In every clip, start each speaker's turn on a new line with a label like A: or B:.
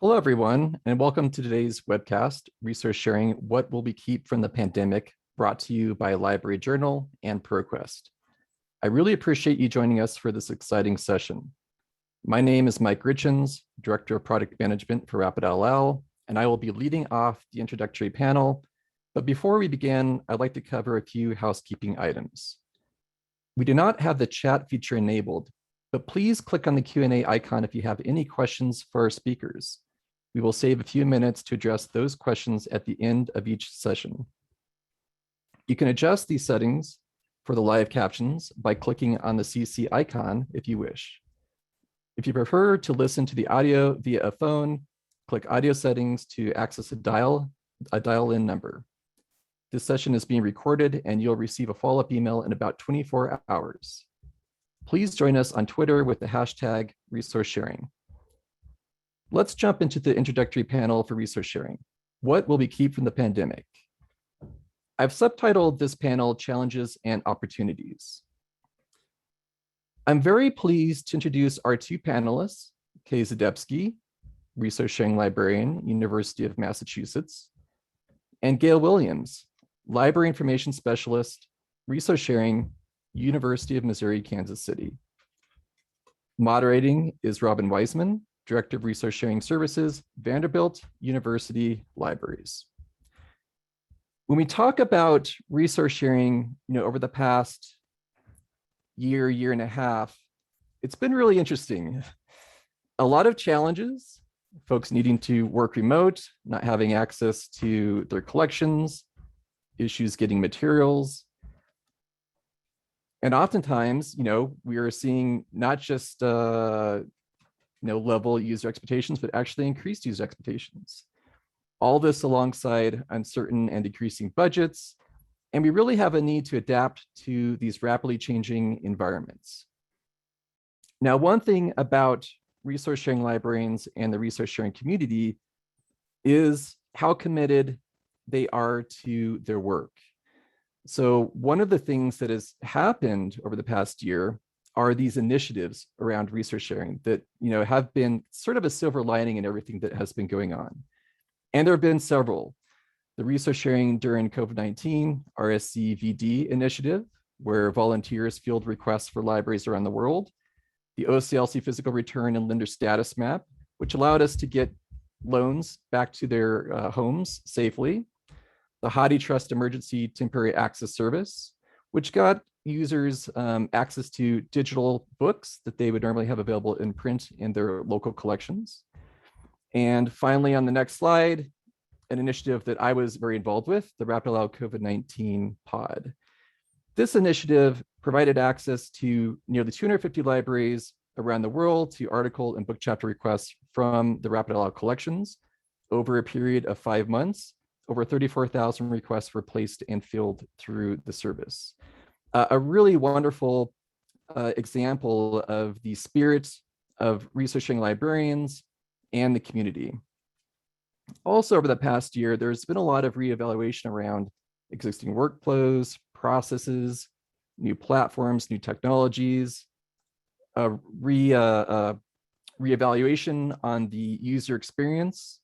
A: Hello, everyone, and welcome to today's webcast, Resource Sharing, What Will We Keep from the Pandemic, brought to you by Library Journal and ProQuest. I really appreciate you joining us for this exciting session. My name is Mike Richens, Director of Product Management for Rapidill, and I will be leading off the introductory panel. But before we begin, I'd like to cover a few housekeeping items. We do not have the chat feature enabled, but please click on the Q&A icon if you have any questions for our speakers. We will save a few minutes to address those questions at the end of each session. You can adjust these settings for the live captions by clicking on the CC icon if you wish. If you prefer to listen to the audio via a phone, click audio settings to access a dial-in number. This session is being recorded and you'll receive a follow-up email in about 24 hours. Please join us on Twitter with the hashtag resource sharing. Let's jump into the introductory panel for resource sharing. What will we keep from the pandemic? I've subtitled this panel Challenges and Opportunities. I'm very pleased to introduce our two panelists, Kay Zadebski, Resource Sharing Librarian, University of Massachusetts, and Gail Williams, Library Information Specialist, Resource Sharing, University of Missouri, Kansas City. Moderating is Robin Weisman, Director of Resource Sharing Services, Vanderbilt University Libraries. When we talk about resource sharing, over the past year and a half, it's been really interesting. A lot of challenges, folks needing to work remote, not having access to their collections, issues getting materials. And oftentimes, we are seeing not just level user expectations, but actually increased user expectations. All this alongside uncertain and decreasing budgets. And we really have a need to adapt to these rapidly changing environments. Now, one thing about resource sharing librarians and the resource sharing community is how committed they are to their work. So one of the things that has happened over the past year are these initiatives around resource sharing that have been sort of a silver lining in everything that has been going on. And there have been several. The Resource Sharing During COVID-19 RSCVD initiative, where volunteers field requests for libraries around the world. The OCLC Physical Return and Lender Status Map, which allowed us to get loans back to their homes safely. The HathiTrust Emergency Temporary Access Service, which got users access to digital books that they would normally have available in print in their local collections. And finally, on the next slide, an initiative that I was very involved with, the Rapidill COVID-19 pod. This initiative provided access to nearly 250 libraries around the world to article and book chapter requests from the Rapidill collections over a period of 5 months. Over 34,000 requests were placed and filled through the service. A really wonderful example of the spirit of researching librarians and the community. Also, over the past year, there's been a lot of reevaluation around existing workflows, processes, new platforms, new technologies, reevaluation on the user experience,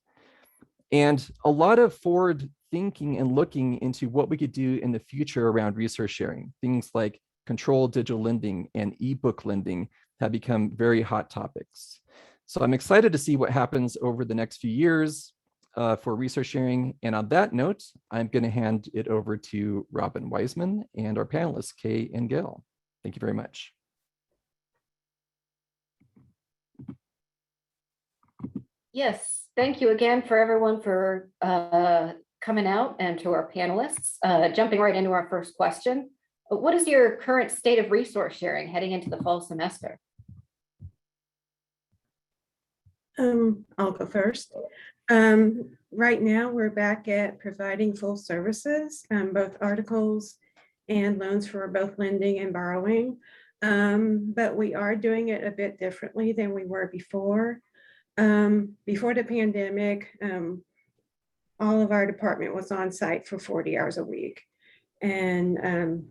A: and a lot of forward thinking and looking into what we could do in the future around resource sharing. Things like controlled digital lending and ebook lending have become very hot topics. So I'm excited to see what happens over the next few years for resource sharing. And on that note, I'm going to hand it over to Robin Weisman and our panelists, Kay and Gail. Thank you very much.
B: Yes, thank you again for everyone for coming out, and to our panelists. Jumping right into our first question. What is your current state of resource sharing heading into the fall semester?
C: I'll go first. Right now, we're back at providing full services, both articles and loans for both lending and borrowing. But we are doing it a bit differently than we were before. Before the pandemic, all of our department was on site for 40 hours a week. And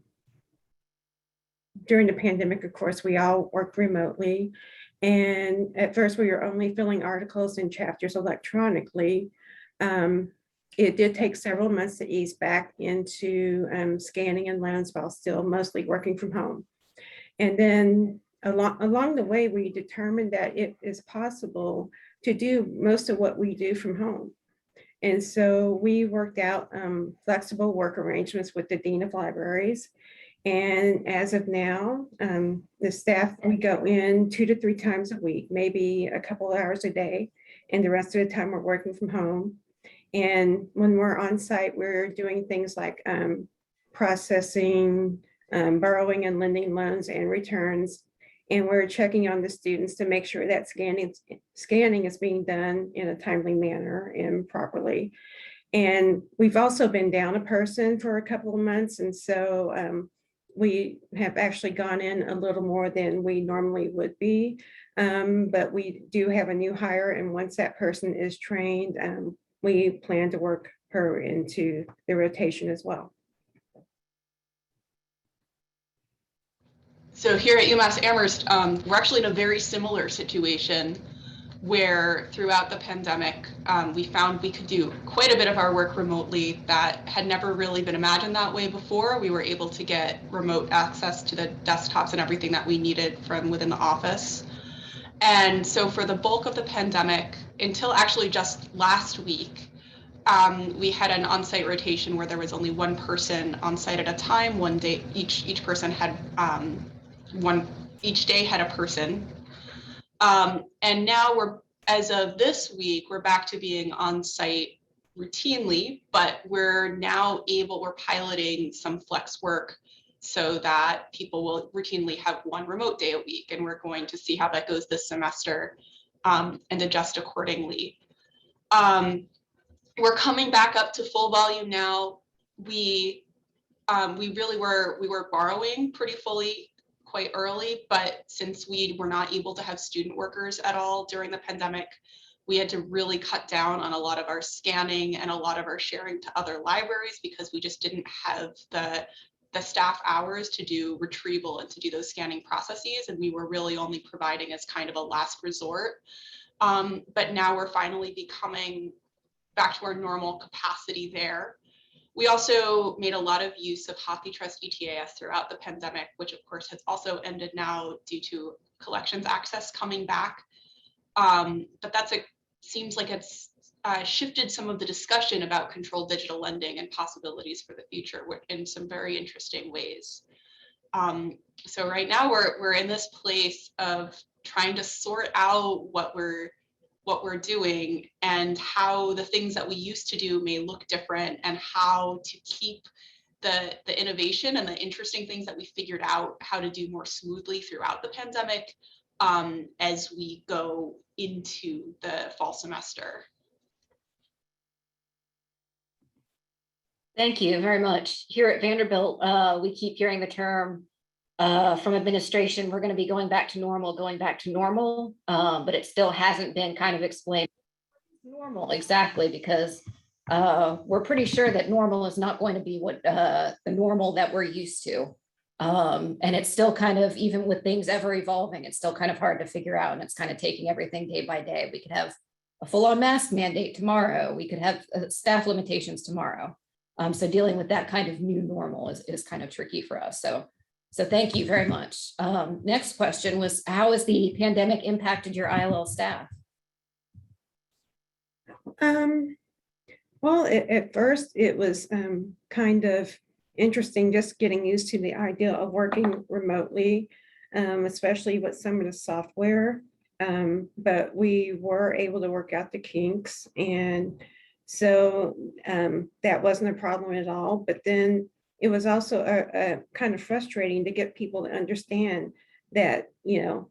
C: during the pandemic, of course, we all worked remotely. And at first we were only filling articles and chapters electronically. It did take several months to ease back into scanning and loans while still mostly working from home. And then along the way, we determined that it is possible to do most of what we do from home. And so we worked out flexible work arrangements with the Dean of Libraries. And as of now, the staff, we go in 2 to 3 times a week, maybe a couple of hours a day. And the rest of the time we're working from home. And when we're on site, we're doing things like processing, borrowing and lending loans and returns. And we're checking on the students to make sure that scanning is being done in a timely manner and properly. And we've also been down a person for a couple of months. And so we have actually gone in a little more than we normally would be. But we do have a new hire. And once that person is trained, we plan to work her into the rotation as well.
D: So here at UMass Amherst, we're actually in a very similar situation where throughout the pandemic, we found we could do quite a bit of our work remotely that had never really been imagined that way before. We were able to get remote access to the desktops and everything that we needed from within the office. And so for the bulk of the pandemic, until actually just last week, we had an on-site rotation where there was only one person on site at a time. One day, each person had each day had a person. And now as of this week, we're back to being on site routinely, but we're piloting some flex work so that people will routinely have one remote day a week. And we're going to see how that goes this semester and adjust accordingly. We're coming back up to full volume now. We were borrowing pretty fully quite early, but since we were not able to have student workers at all during the pandemic, we had to really cut down on a lot of our scanning and a lot of our sharing to other libraries because we just didn't have the staff hours to do retrieval and to do those scanning processes. And we were really only providing as kind of a last resort. But now we're finally becoming back to our normal capacity there. We also made a lot of use of HathiTrust ETAS throughout the pandemic, which of course has also ended now due to collections access coming back. But seems like it's shifted some of the discussion about controlled digital lending and possibilities for the future in some very interesting ways. So right now we're in this place of trying to sort out what we're doing and how the things that we used to do may look different and how to keep the innovation and the interesting things that we figured out how to do more smoothly throughout the pandemic as we go into the fall semester.
B: Thank you very much. Here at Vanderbilt, we keep hearing the term from administration, we're going to be going back to normal, but it still hasn't been kind of explained normal exactly because we're pretty sure that normal is not going to be what the normal that we're used to. And it's still kind of, even with things ever evolving, it's still kind of hard to figure out, and it's kind of taking everything day by day. We could have a full-on mask mandate tomorrow. We could have staff limitations tomorrow. So dealing with that kind of new normal is kind of tricky for us. So thank you very much. Next question was, how has the pandemic impacted your ILL staff?
C: Well, at first it was kind of interesting just getting used to the idea of working remotely, especially with some of the software. But we were able to work out the kinks. And so that wasn't a problem at all. But then it was also a kind of frustrating to get people to understand that, you know,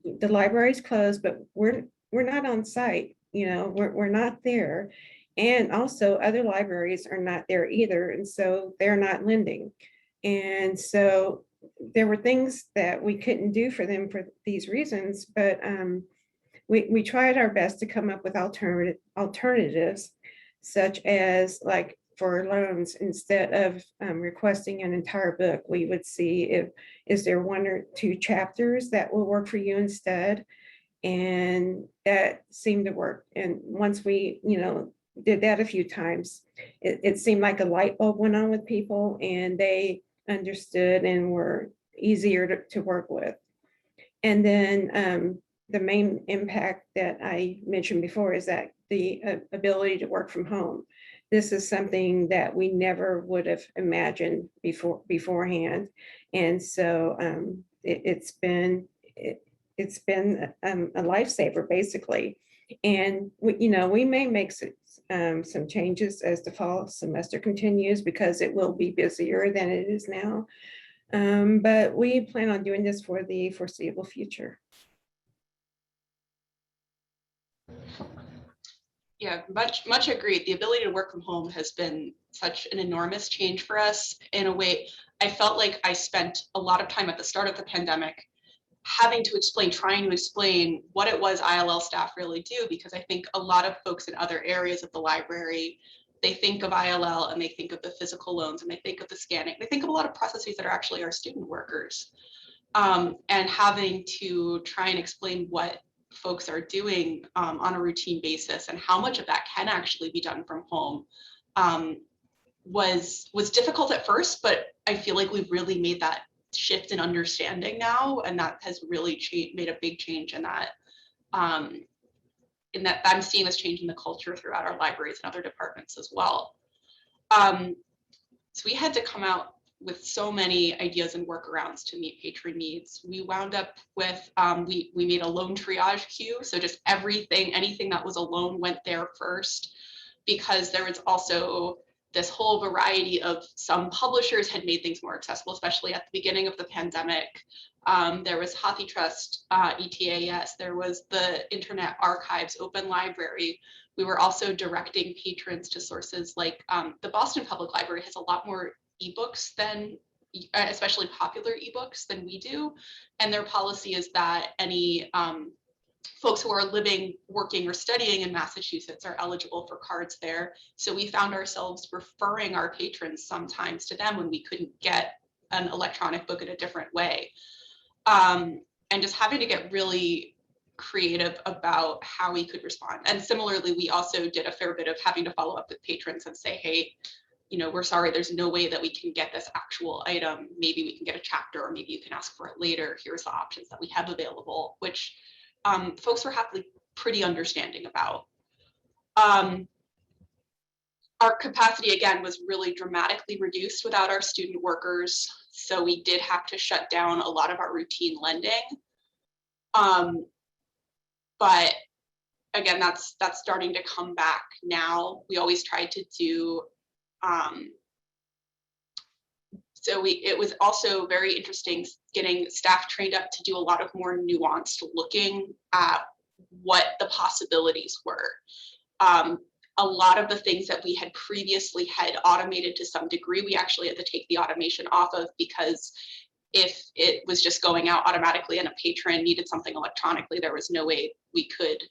C: the library's closed, but we're not on site, you know, we're not there. And also other libraries are not there either. And so they're not lending. And so there were things that we couldn't do for them for these reasons, but we tried our best to come up with alternatives, such as like for loans. Instead of requesting an entire book, we would see is there one or two chapters that will work for you instead. And that seemed to work. And once we, did that a few times, it seemed like a light bulb went on with people, and they understood and were easier to work with. And then the main impact that I mentioned before is that the ability to work from home. This is something that we never would have imagined beforehand. And so it's been a lifesaver, basically. And we may make some changes as the fall semester continues, because it will be busier than it is now. But we plan on doing this for the foreseeable future.
D: Yeah, much agreed. The ability to work from home has been such an enormous change for us. In a way, I felt like I spent a lot of time at the start of the pandemic trying to explain what it was ILL staff really do, because I think a lot of folks in other areas of the library, they think of ILL and they think of the physical loans and they think of the scanning. They think of a lot of processes that are actually our student workers. And having to try and explain what folks are doing on a routine basis and how much of that can actually be done from home was difficult at first, but I feel like we've really made that shift in understanding now, and that has really made a big change in that. In that I'm seeing this change in the culture throughout our libraries and other departments as well. So we had to come out with so many ideas and workarounds to meet patron needs. We wound up with, we made a loan triage queue. So just anything that was a loan went there first, because there was also this whole variety of, some publishers had made things more accessible, especially at the beginning of the pandemic. There was HathiTrust, ETAS, there was the Internet Archives, Open Library. We were also directing patrons to sources like the Boston Public Library has a lot more ebooks than, especially popular ebooks, than we do. And their policy is that any folks who are living, working, or studying in Massachusetts are eligible for cards there. So we found ourselves referring our patrons sometimes to them when we couldn't get an electronic book in a different way. And just having to get really creative about how we could respond. And similarly, we also did a fair bit of having to follow up with patrons and say, hey, we're sorry, there's no way that we can get this actual item. Maybe we can get a chapter, or maybe you can ask for it later. Here's the options that we have available, which folks were happily pretty understanding about. Our capacity, again, was really dramatically reduced without our student workers. So we did have to shut down a lot of our routine lending. But again, that's starting to come back now. We always tried to do, it was also very interesting getting staff trained up to do a lot of more nuanced looking at what the possibilities were. A lot of the things that we had previously had automated to some degree, we actually had to take the automation off of, because if it was just going out automatically and a patron needed something electronically, there was no way we could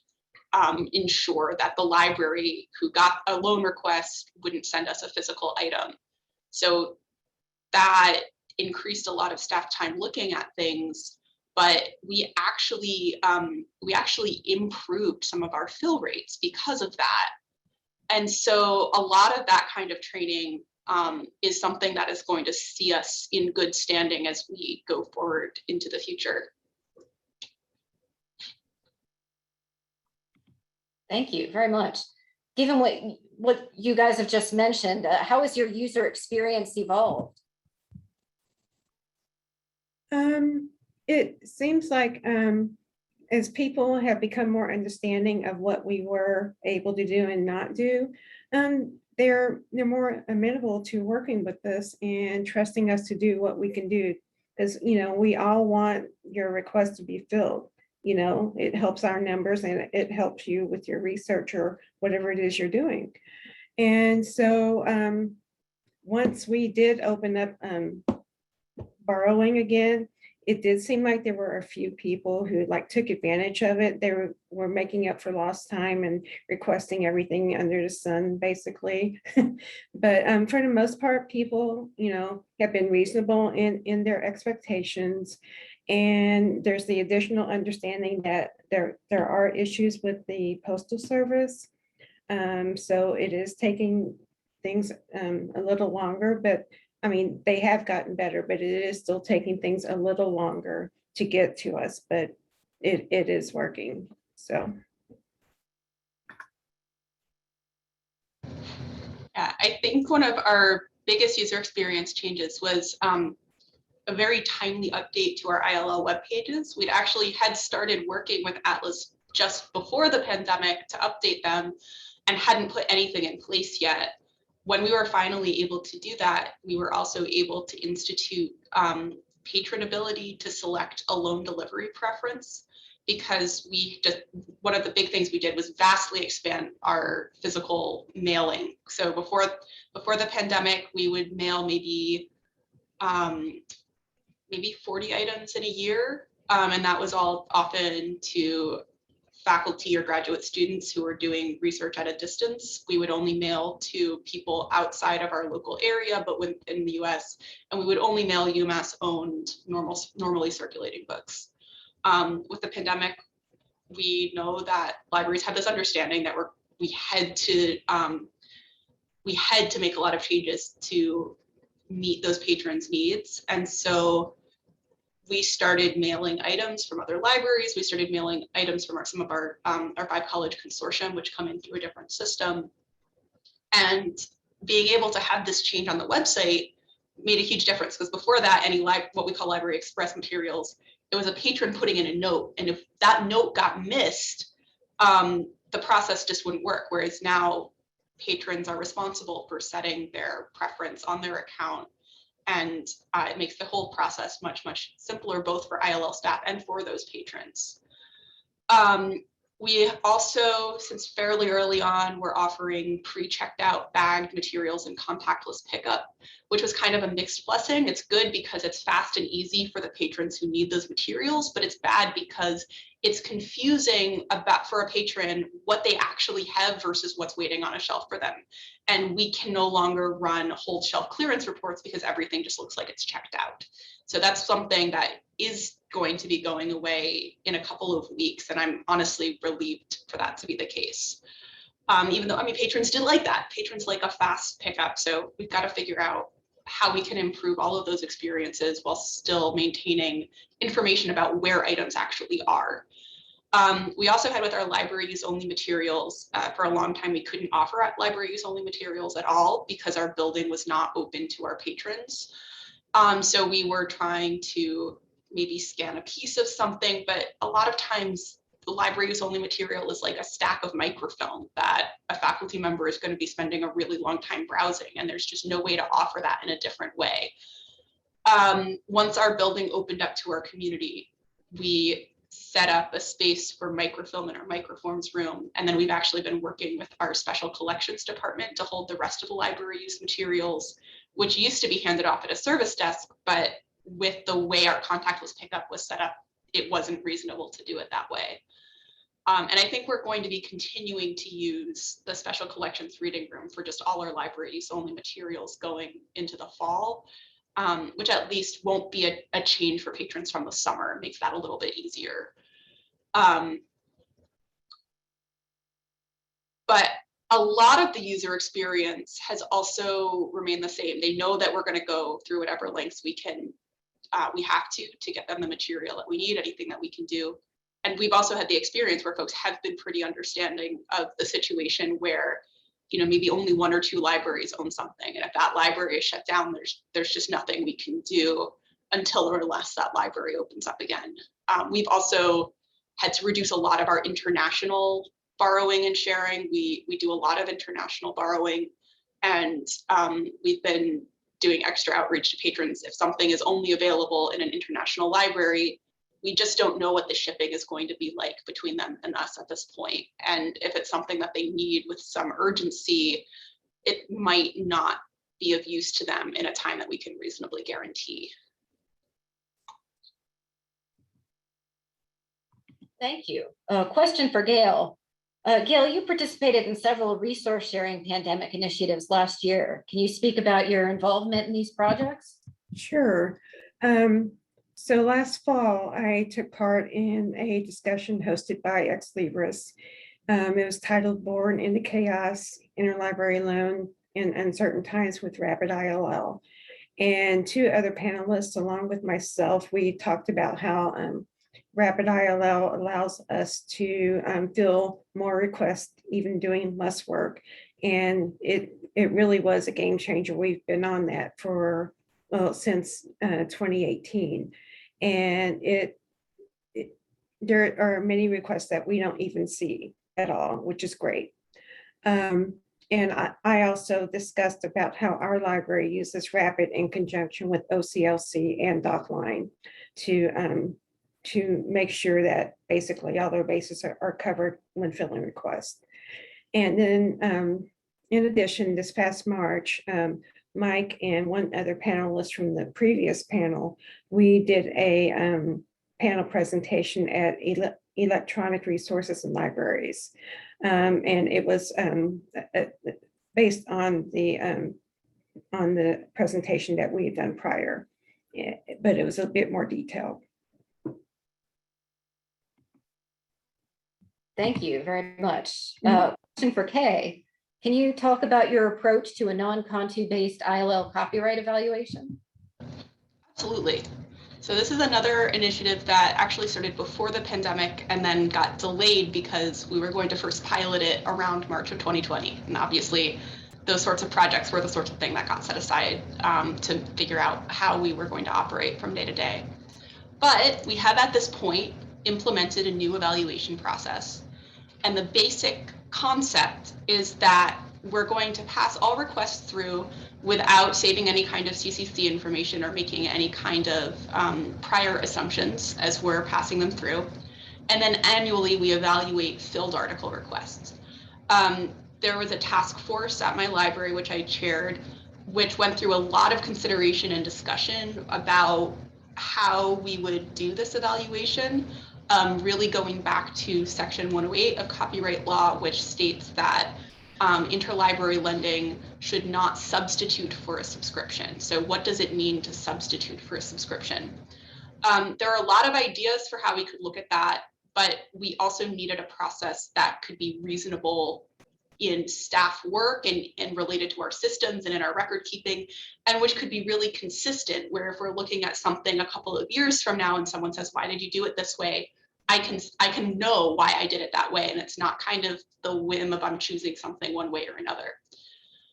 D: ensure that the library who got a loan request wouldn't send us a physical item. So that increased a lot of staff time looking at things, but we actually improved some of our fill rates because of that. And so a lot of that kind of training is something that is going to see us in good standing as we go forward into the future.
B: Thank you very much. Given what you guys have just mentioned, how has your user experience evolved?
C: It seems like as people have become more understanding of what we were able to do and not do, they're more amenable to working with us and trusting us to do what we can do. Because we all want your request to be filled. It helps our numbers and it helps you with your research or whatever it is you're doing. And so once we did open up borrowing again, it did seem like there were a few people who like took advantage of it. They were making up for lost time and requesting everything under the sun, basically. But for the most part, people, have been reasonable in their expectations. And there's the additional understanding that there are issues with the Postal Service. So it is taking things a little longer, but I mean, they have gotten better, but it is still taking things a little longer to get to us, but it is working, so.
D: Yeah, I think one of our biggest user experience changes was a very timely update to our ILL web pages. We'd actually had started working with Atlas just before the pandemic to update them and hadn't put anything in place yet. When we were finally able to do that, we were also able to institute patron ability to select a loan delivery preference, because one of the big things we did was vastly expand our physical mailing. So before the pandemic, we would mail maybe 40 items in a year. And that was all often to faculty or graduate students who were doing research at a distance. We would only mail to people outside of our local area, but within the US, and we would only mail UMass owned normally circulating books. With the pandemic, we know that libraries have this understanding that we had to make a lot of changes to meet those patrons' needs. And so we started mailing items from other libraries. We started mailing items from some of our 5-college consortium, which come in through a different system. And being able to have this change on the website made a huge difference, because before that, what we call Library Express materials, it was a patron putting in a note. And if that note got missed, the process just wouldn't work. Whereas now patrons are responsible for setting their preference on their account. And it makes the whole process much, much simpler, both for ILL staff and for those patrons. We also, since fairly early on, were offering pre-checked out bagged materials and contactless pickup, which was kind of a mixed blessing. It's good because it's fast and easy for the patrons who need those materials, but it's bad because it's confusing for a patron what they actually have versus what's waiting on a shelf for them. And we can no longer run whole shelf clearance reports because everything just looks like it's checked out. So that's something that is going to be going away in a couple of weeks. And I'm honestly relieved for that to be the case. Even though, patrons did like that. Patrons like a fast pickup. So we've got to figure out how we can improve all of those experiences while still maintaining information about where items actually are. We also had with our library use only materials, for a long time, we couldn't offer library use only materials at all because our building was not open to our patrons. So we were trying to maybe scan a piece of something, but a lot of times the library use only material is like a stack of microfilm that a faculty member is going to be spending a really long time browsing, and there's just no way to offer that in a different way. Once our building opened up to our community, we set up a space for microfilm in our microforms room. And then we've actually been working with our special collections department to hold the rest of the library use materials, which used to be handed off at a service desk, but with the way our contactless pickup was set up, it wasn't reasonable to do it that way. And I think we're going to be continuing to use the special collections reading room for just all our library use only materials going into the fall, which at least won't be a change for patrons from the summer. It makes that a little bit easier. But a lot of the user experience has also remained the same. They know that we're going to go through whatever lengths we have to get them the material that we need, anything that we can do. And we've also had the experience where folks have been pretty understanding of the situation where, maybe only 1 or 2 libraries own something. And if that library is shut down, there's just nothing we can do until or unless that library opens up again. We've also had to reduce a lot of our international borrowing and sharing. We do a lot of international borrowing, and we've been doing extra outreach to patrons. If something is only available in an international library, we just don't know what the shipping is going to be like between them and us at this point. And if it's something that they need with some urgency, it might not be of use to them in a time that we can reasonably guarantee.
B: Thank you. Question for Gail. Gail, you participated in several resource sharing pandemic initiatives last year. Can you speak about your involvement in these projects?
C: Sure. So last fall, I took part in a discussion hosted by Libris. It was titled Born into Chaos, Interlibrary Loan in Uncertain Times with Rapidill. And two other panelists, along with myself, we talked about how Rapidill allows us to fill more requests, even doing less work. And it really was a game changer. We've been on that for, well, since 2018. And there are many requests that we don't even see at all, which is great. And I also discussed about how our library uses Rapid in conjunction with OCLC and Lifeline to make sure that basically all their bases are covered when filling requests. And then in addition, this past March, Mike and one other panelist from the previous panel, we did a panel presentation at Electronic Resources and Libraries. And it was based on the presentation that we had done prior, but it was a bit more detailed.
B: Thank you very much. Question for Kay. Can you talk about your approach to a non-contu-based ILL copyright evaluation?
D: Absolutely. So this is another initiative that actually started before the pandemic and then got delayed because we were going to first pilot it around March of 2020. And obviously those sorts of projects were the sorts of thing that got set aside to figure out how we were going to operate from day to day. But we have at this point implemented a new evaluation process. And the basic concept is that we're going to pass all requests through without saving any kind of CCC information or making any kind of prior assumptions as we're passing them through. And then annually we evaluate filled article requests. There was a task force at my library, which I chaired, which went through a lot of consideration and discussion about how we would do this evaluation. Really going back to Section 108 of copyright law, which states that interlibrary lending should not substitute for a subscription. So what does it mean to substitute for a subscription? There are a lot of ideas for how we could look at that, but we also needed a process that could be reasonable in staff work and related to our systems and in our record keeping, and which could be really consistent, where if we're looking at something a couple of years from now and someone says, why did you do it this way? I can know why I did it that way, and it's not kind of the whim of I'm choosing something one way or another.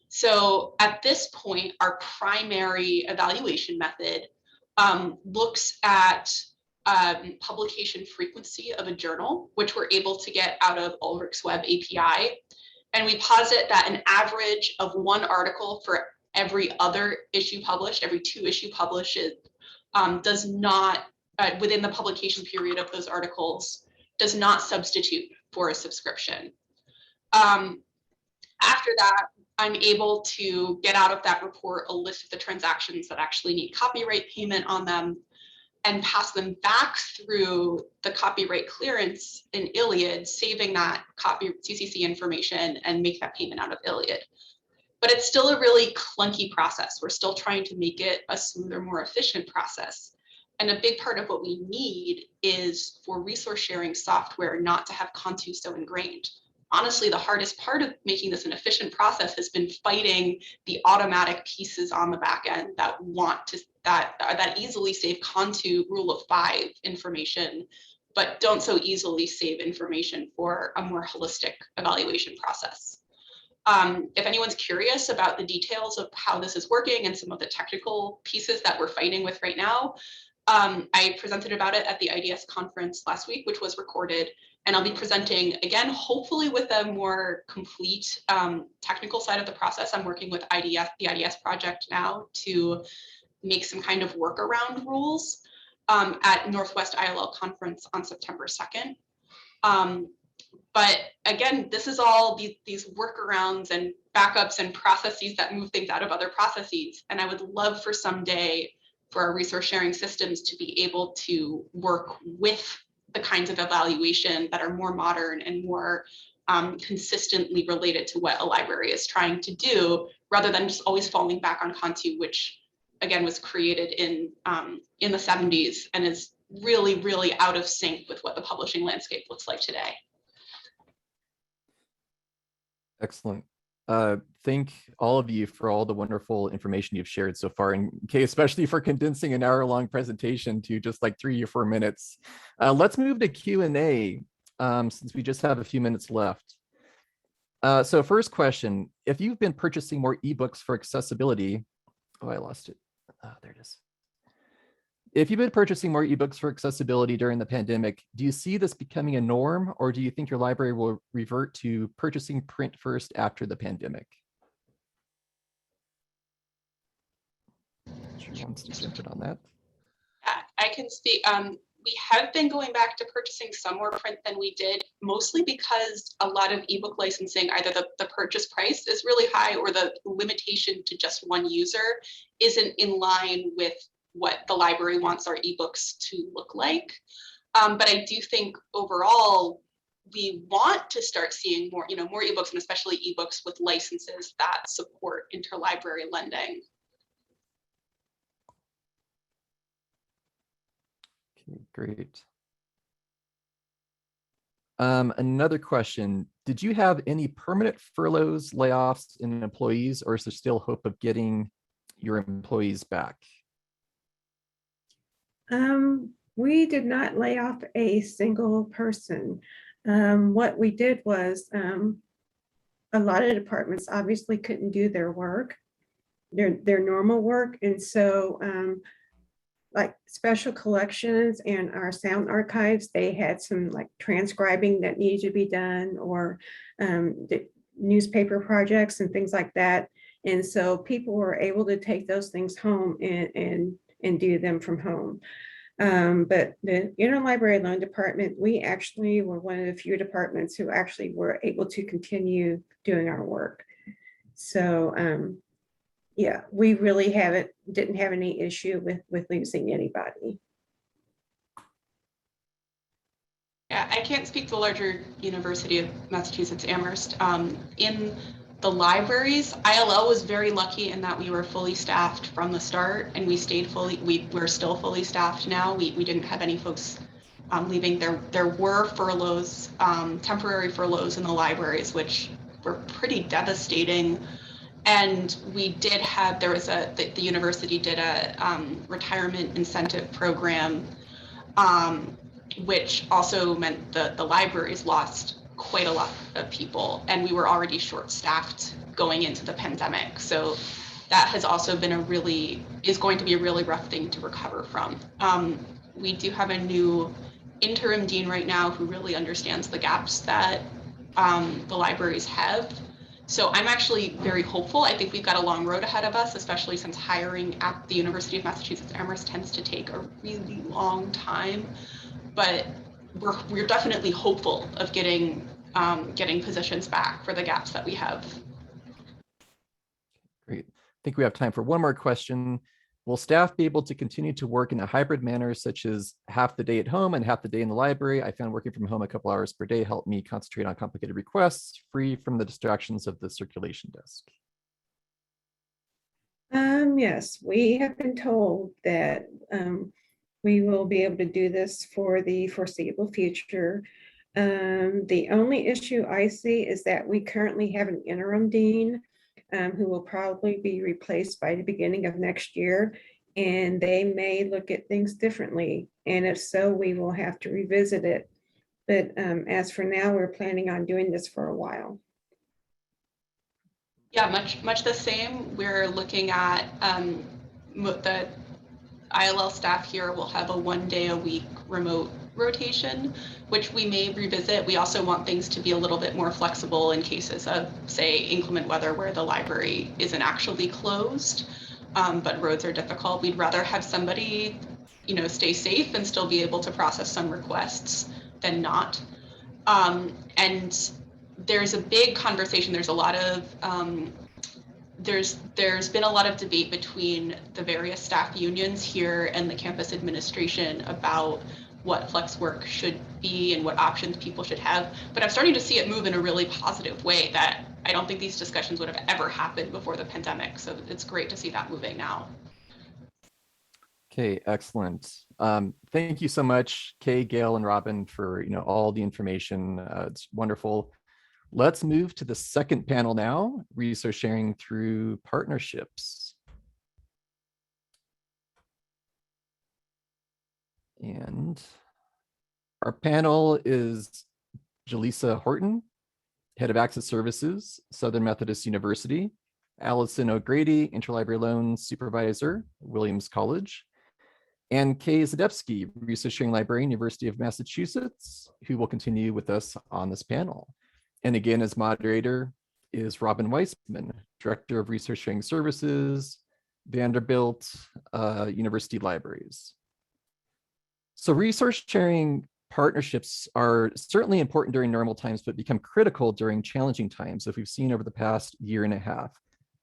D: So at this point, our primary evaluation method looks at publication frequency of a journal, which we're able to get out of Ulrich's Web API. And we posit that an average of one article for every other issue published, every 2 issue published, does not, within the publication period of those articles, does not substitute for a subscription. After that, I'm able to get out of that report a list of the transactions that actually need copyright payment on them and pass them back through the copyright clearance in ILIID, saving that CCC information and make that payment out of ILIID. But it's still a really clunky process. We're still trying to make it a smoother, more efficient process. And a big part of what we need is for resource sharing software not to have contu so ingrained. Honestly, the hardest part of making this an efficient process has been fighting the automatic pieces on the back end that want to that easily save contu rule of 5 information, but don't so easily save information for a more holistic evaluation process. If anyone's curious about the details of how this is working and some of the technical pieces that we're fighting with right now, I presented about it at the IDS conference last week, which was recorded, and I'll be presenting again, hopefully with a more complete technical side of the process. I'm working with the IDS project now to make some kind of workaround rules at Northwest ILL conference on September 2nd. But again, this is all these workarounds and backups and processes that move things out of other processes. And I would love for someday for our resource sharing systems to be able to work with the kinds of evaluation that are more modern and more consistently related to what a library is trying to do, rather than just always falling back on Contu, which again was created in the 70s and is really, really out of sync with what the publishing landscape looks like today.
A: Excellent. Thank all of you for all the wonderful information you've shared so far, and Kay, especially for condensing an hour-long presentation to just like 3 or 4 minutes. Let's move to Q&A since we just have a few minutes left. So first question, if you've been purchasing more ebooks for accessibility, oh, I lost it. There it is. If you've been purchasing more ebooks for accessibility during the pandemic, do you see this becoming a norm, or do you think your library will revert to purchasing print first after the pandemic? Who wants to jump in on that?
D: I can speak. We have been going back to purchasing some more print than we did, mostly because a lot of ebook licensing, either the purchase price is really high or the limitation to just one user isn't in line with what the library wants our ebooks to look like. But I do think overall, we want to start seeing more, more ebooks, and especially ebooks with licenses that support interlibrary lending.
A: Okay, great. Another question, did you have any permanent furloughs, layoffs in employees, or is there still hope of getting your employees back?
C: We did not lay off a single person. What we did was a lot of departments obviously couldn't do their work, their normal work. And so like special collections and our sound archives, they had some like transcribing that needed to be done, or the newspaper projects and things like that. And so people were able to take those things home and do them from home. But the Interlibrary Loan Department, we actually were one of the few departments who actually were able to continue doing our work. So yeah, we really didn't have any issue with losing anybody.
D: Yeah, I can't speak to the larger University of Massachusetts Amherst. In the libraries, ILL was very lucky in that we were fully staffed from the start, and we stayed we're still fully staffed now. We didn't have any folks leaving. There were furloughs, temporary furloughs in the libraries, which were pretty devastating. And we did have, the university did a retirement incentive program, which also meant the libraries lost quite a lot of people, and we were already short-staffed going into the pandemic. So that has also been is going to be a really rough thing to recover from. We do have a new interim dean right now who really understands the gaps that the libraries have. So I'm actually very hopeful. I think we've got a long road ahead of us, especially since hiring at the University of Massachusetts Amherst tends to take a really long time. But we're definitely hopeful of getting positions back for the gaps that we have.
A: Great. I think we have time for one more question. Will staff be able to continue to work in a hybrid manner, such as half the day at home and half the day in the library? I found working from home a couple hours per day helped me concentrate on complicated requests, free from the distractions of the circulation desk.
C: Yes, we have been told that we will be able to do this for the foreseeable future. The only issue I see is that we currently have an interim dean who will probably be replaced by the beginning of next year, and they may look at things differently. And if so, we will have to revisit it. But as for now, we're planning on doing this for a while.
D: Yeah, much the same. We're looking at the ILL staff here will have a 1 day a week remote rotation, which we may revisit. We also want things to be a little bit more flexible in cases of, say, inclement weather where the library isn't actually closed, but roads are difficult. We'd rather have somebody, stay safe and still be able to process some requests than not. And there's a big conversation. There's a lot of there's been a lot of debate between the various staff unions here and the campus administration about what flex work should be and what options people should have. But I'm starting to see it move in a really positive way that I don't think these discussions would have ever happened before the pandemic. So it's great to see that moving now.
A: Okay, excellent. Thank you so much, Kay, Gail, and Robin, for all the information. It's wonderful. Let's move to the second panel now, resource sharing through partnerships. And our panel is Jaleesa Horton, Head of Access Services, Southern Methodist University, Allison O'Grady, Interlibrary Loan Supervisor, Williams College, and Kay Zadevsky, Research Sharing Librarian, University of Massachusetts, who will continue with us on this panel. And again, as moderator is Robin Weissman, Director of Research Sharing Services, Vanderbilt University Libraries. So resource sharing partnerships are certainly important during normal times, but become critical during challenging times, as we've seen over the past year and a half.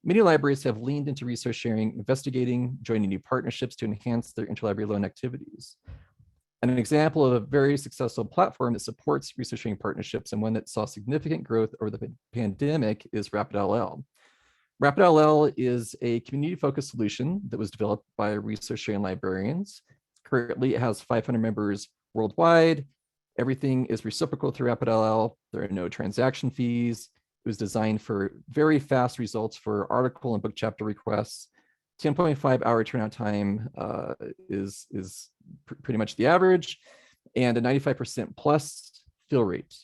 A: Many libraries have leaned into resource sharing, investigating, joining new partnerships to enhance their interlibrary loan activities. And an example of a very successful platform that supports research sharing partnerships and one that saw significant growth over the pandemic is Rapidill. Rapidill is a community-focused solution that was developed by research sharing librarians. Currently, it has 500 members worldwide. Everything is reciprocal through Rapidill. There are no transaction fees. It was designed for very fast results for article and book chapter requests. 10.5-hour turnout time is pretty much the average, and a 95% plus fill rate.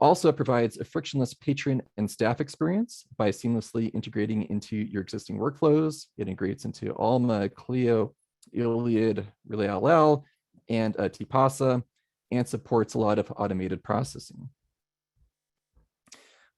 A: Also provides a frictionless patron and staff experience by seamlessly integrating into your existing workflows. It integrates into Alma, Clio, ILII, RelayLL, and TPASA, and supports a lot of automated processing.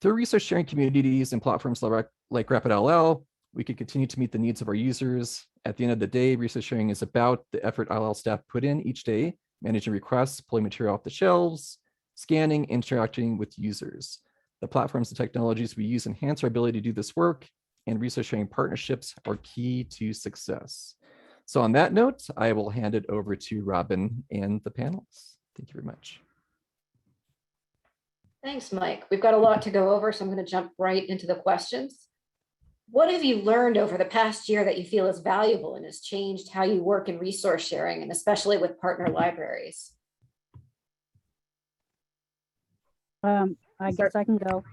A: Through research sharing communities and platforms like Rapidill, we can continue to meet the needs of our users. At the end of the day, research sharing is about the effort ILL staff put in each day, managing requests, pulling material off the shelves, scanning, interacting with users. The platforms and technologies we use enhance our ability to do this work, and research sharing partnerships are key to success. So on that note, I will hand it over to Robin and the panelists. Thank you very much.
B: Thanks, Mike. We've got a lot to go over, so I'm going to jump right into the questions. What have you learned over the past year that you feel is valuable and has changed how you work in resource sharing, and especially with partner libraries?
E: I guess I can go.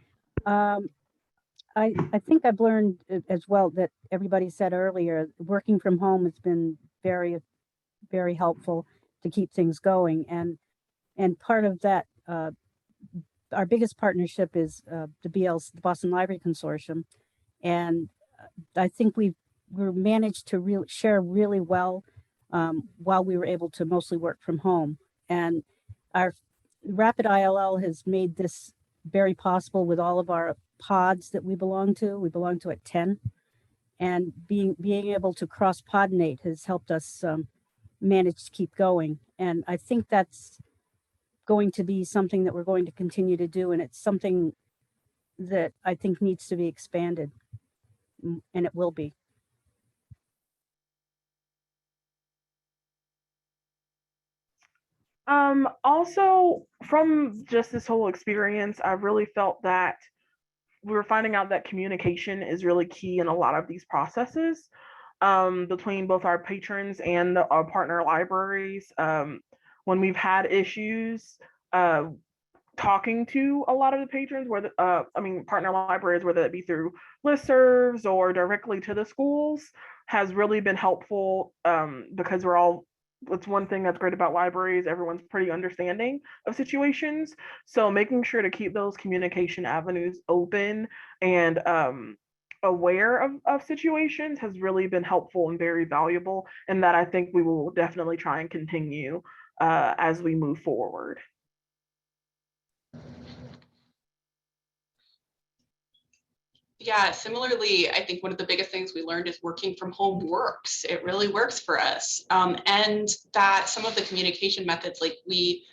E: I think I've learned as well that everybody said earlier, working from home has been very, very helpful to keep things going. And part of that, our biggest partnership is the Boston Library Consortium. And I think we've managed to share really well while we were able to mostly work from home. And our Rapidill has made this very possible with all of our pods that we belong to. We belong to 10. And being able to cross-pollinate has helped us manage to keep going. And I think that's going to be something that we're going to continue to do. And it's something that I think needs to be expanded, and it will be.
F: Also, from just this whole experience, I really felt that we were finding out that communication is really key in a lot of these processes between both our patrons and our partner libraries. When we've had issues talking to a lot of the patrons, partner libraries, whether it be through listservs or directly to the schools, has really been helpful because it's one thing that's great about libraries. Everyone's pretty understanding of situations. So making sure to keep those communication avenues open and aware of situations has really been helpful and very valuable. And that I think we will definitely try and continue as we move forward.
D: Yeah, similarly, I think one of the biggest things we learned is working from home works. It really works for us. And that some of the communication methods, like we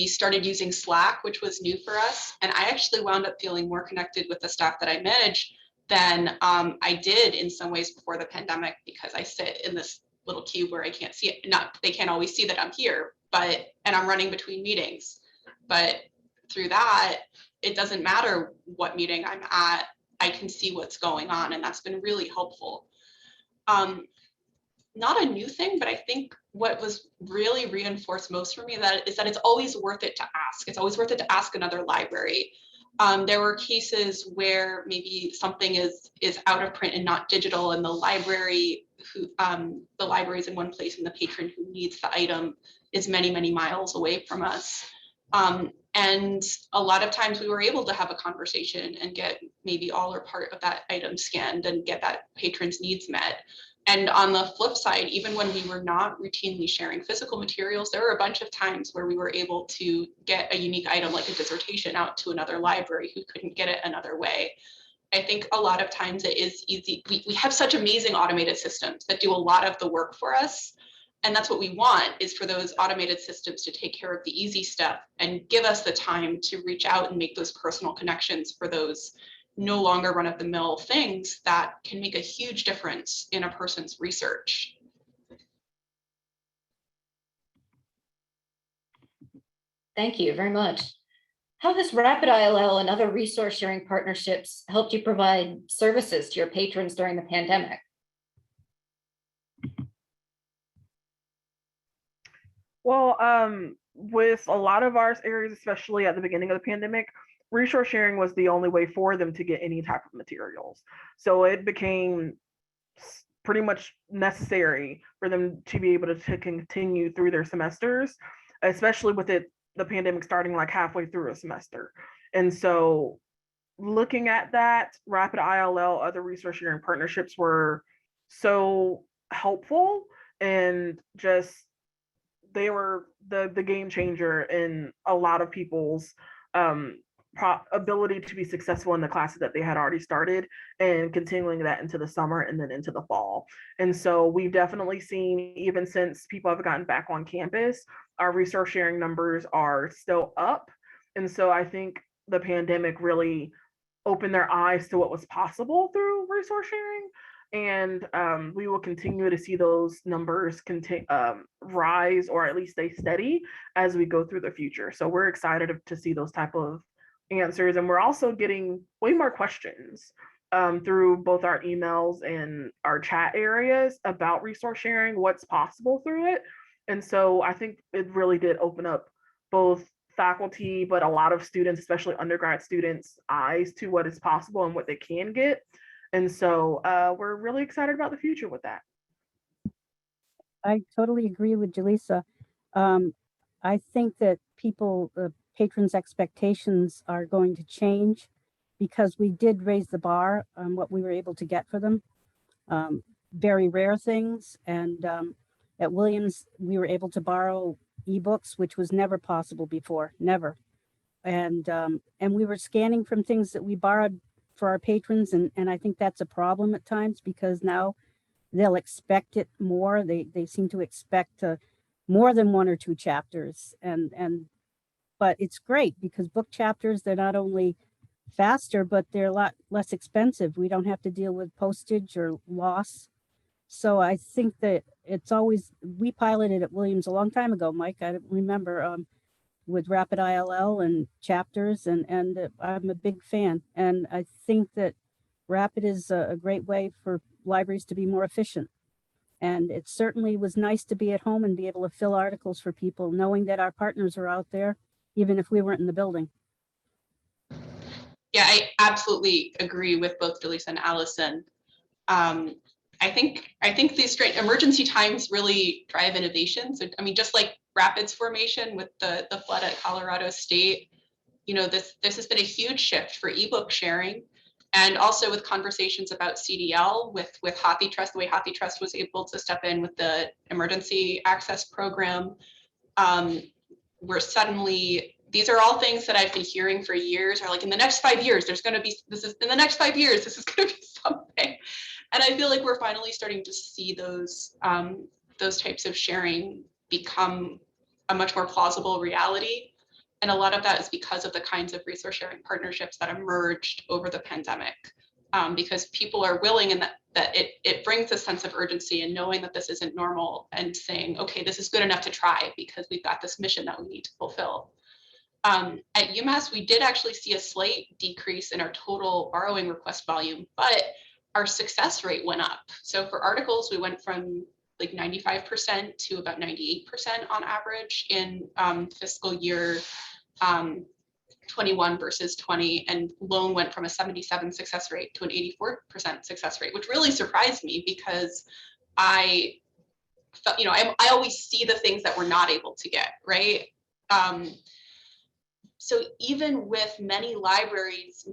D: started using Slack, which was new for us. And I actually wound up feeling more connected with the staff that I manage than I did in some ways before the pandemic, because I sit in this little cube where I can't see it. They can't always see that I'm here, and I'm running between meetings. But through that, it doesn't matter what meeting I'm at, I can see what's going on, and that's been really helpful. Not a new thing, but I think what was really reinforced most for me is that it's always worth it to ask. It's always worth it to ask another library. There were cases where maybe something is out of print and not digital, and the library is in one place and the patron who needs the item is many, many miles away from us. And a lot of times we were able to have a conversation and get maybe all or part of that item scanned and get that patron's needs met. And on the flip side, even when we were not routinely sharing physical materials, there were a bunch of times where we were able to get a unique item like a dissertation out to another library who couldn't get it another way. I think a lot of times it is easy. We have such amazing automated systems that do a lot of the work for us. And that's what we want, is for those automated systems to take care of the easy stuff and give us the time to reach out and make those personal connections for those no longer run-of-the-mill things that can make a huge difference in a person's research.
B: Thank you very much. How has Rapidill and other resource sharing partnerships helped you provide services to your patrons during the pandemic?
F: Well, with a lot of our areas, especially at the beginning of the pandemic, resource sharing was the only way for them to get any type of materials. So it became pretty much necessary for them to be able to continue through their semesters, especially with the pandemic starting like halfway through a semester. And so looking at that, Rapidill, other resource sharing partnerships were so helpful, and just they were the game changer in a lot of people's ability to be successful in the classes that they had already started, and continuing that into the summer and then into the fall. And so we've definitely seen, even since people have gotten back on campus, our resource sharing numbers are still up. And so I think the pandemic really opened their eyes to what was possible through resource sharing. And we will continue to see those numbers rise, or at least stay steady as we go through the future. So we're excited to see those type of answers. And we're also getting way more questions through both our emails and our chat areas about resource sharing, what's possible through it. And so I think it really did open up both faculty, but a lot of students, especially undergrad students, eyes to what is possible and what they can get. And so we're really excited about the future with that.
E: I totally agree with Jaleesa. I think that patrons' expectations are going to change, because we did raise the bar on what we were able to get for them. Very rare things. And at Williams, we were able to borrow ebooks, which was never possible before, never. And we were scanning from things that we borrowed for our patrons. And I think that's a problem at times, because now they'll expect it more. They seem to expect more than 1 or 2 chapters. But it's great, because book chapters, they're not only faster, but they're a lot less expensive. We don't have to deal with postage or loss. So I think that we piloted at Williams a long time ago, Mike. I remember with Rapidill and chapters, and I'm a big fan. And I think that Rapid is a great way for libraries to be more efficient. And it certainly was nice to be at home and be able to fill articles for people, knowing that our partners are out there, even if we weren't in the building.
D: Yeah, I absolutely agree with both Jaleesa and Allison. I think these emergency times really drive innovation. So, I mean, just like Rapid's formation with the flood at Colorado State, this has been a huge shift for ebook sharing. And also with conversations about CDL with HathiTrust, the way HathiTrust was able to step in with the emergency access program, where suddenly, these are all things that I've been hearing for years, are like, in the next 5 years, this is going to be something. And I feel like we're finally starting to see those types of sharing become a much more plausible reality. And a lot of that is because of the kinds of resource sharing partnerships that emerged over the pandemic. because people are willing, and that it brings a sense of urgency and knowing that this isn't normal and saying, okay, this is good enough to try because we've got this mission that we need to fulfill. At UMass, we did actually see a slight decrease in our total borrowing request volume, but our success rate went up. So for articles, we went from like 95% to about 98% on average in fiscal year 21 versus 20, and loan went from a 77 success rate to an 84% success rate, which really surprised me because I felt, I always see the things that we're not able to get, right? So even with many libraries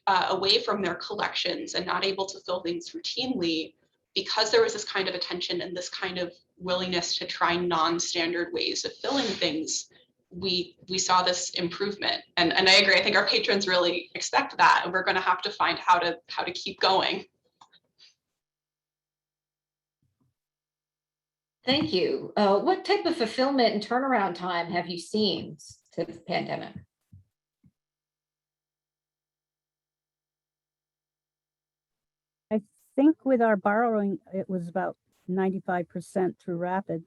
D: away from their collections and not able to fill things routinely, because there was this kind of attention and this kind of willingness to try non-standard ways of filling things, we saw this improvement. And I agree, I think our patrons really expect that, and we're going to have to find how to keep going.
B: Thank you. What type of fulfillment and turnaround time have you seen since the pandemic?
E: I think with our borrowing, it was about 95% through Rapid.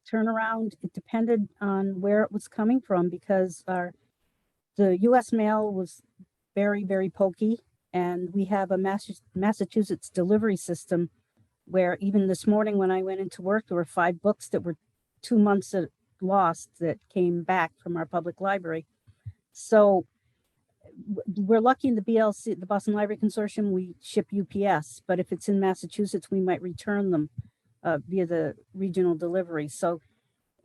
E: Turnaround, it depended on where it was coming from, because the US mail was very, very pokey, and we have a Massachusetts delivery system where even this morning when I went into work, there were 5 books that were 2 months lost that came back from our public library. So we're lucky in the BLC, the Boston Library Consortium, we ship UPS, but if it's in Massachusetts, we might return them via the regional delivery. So,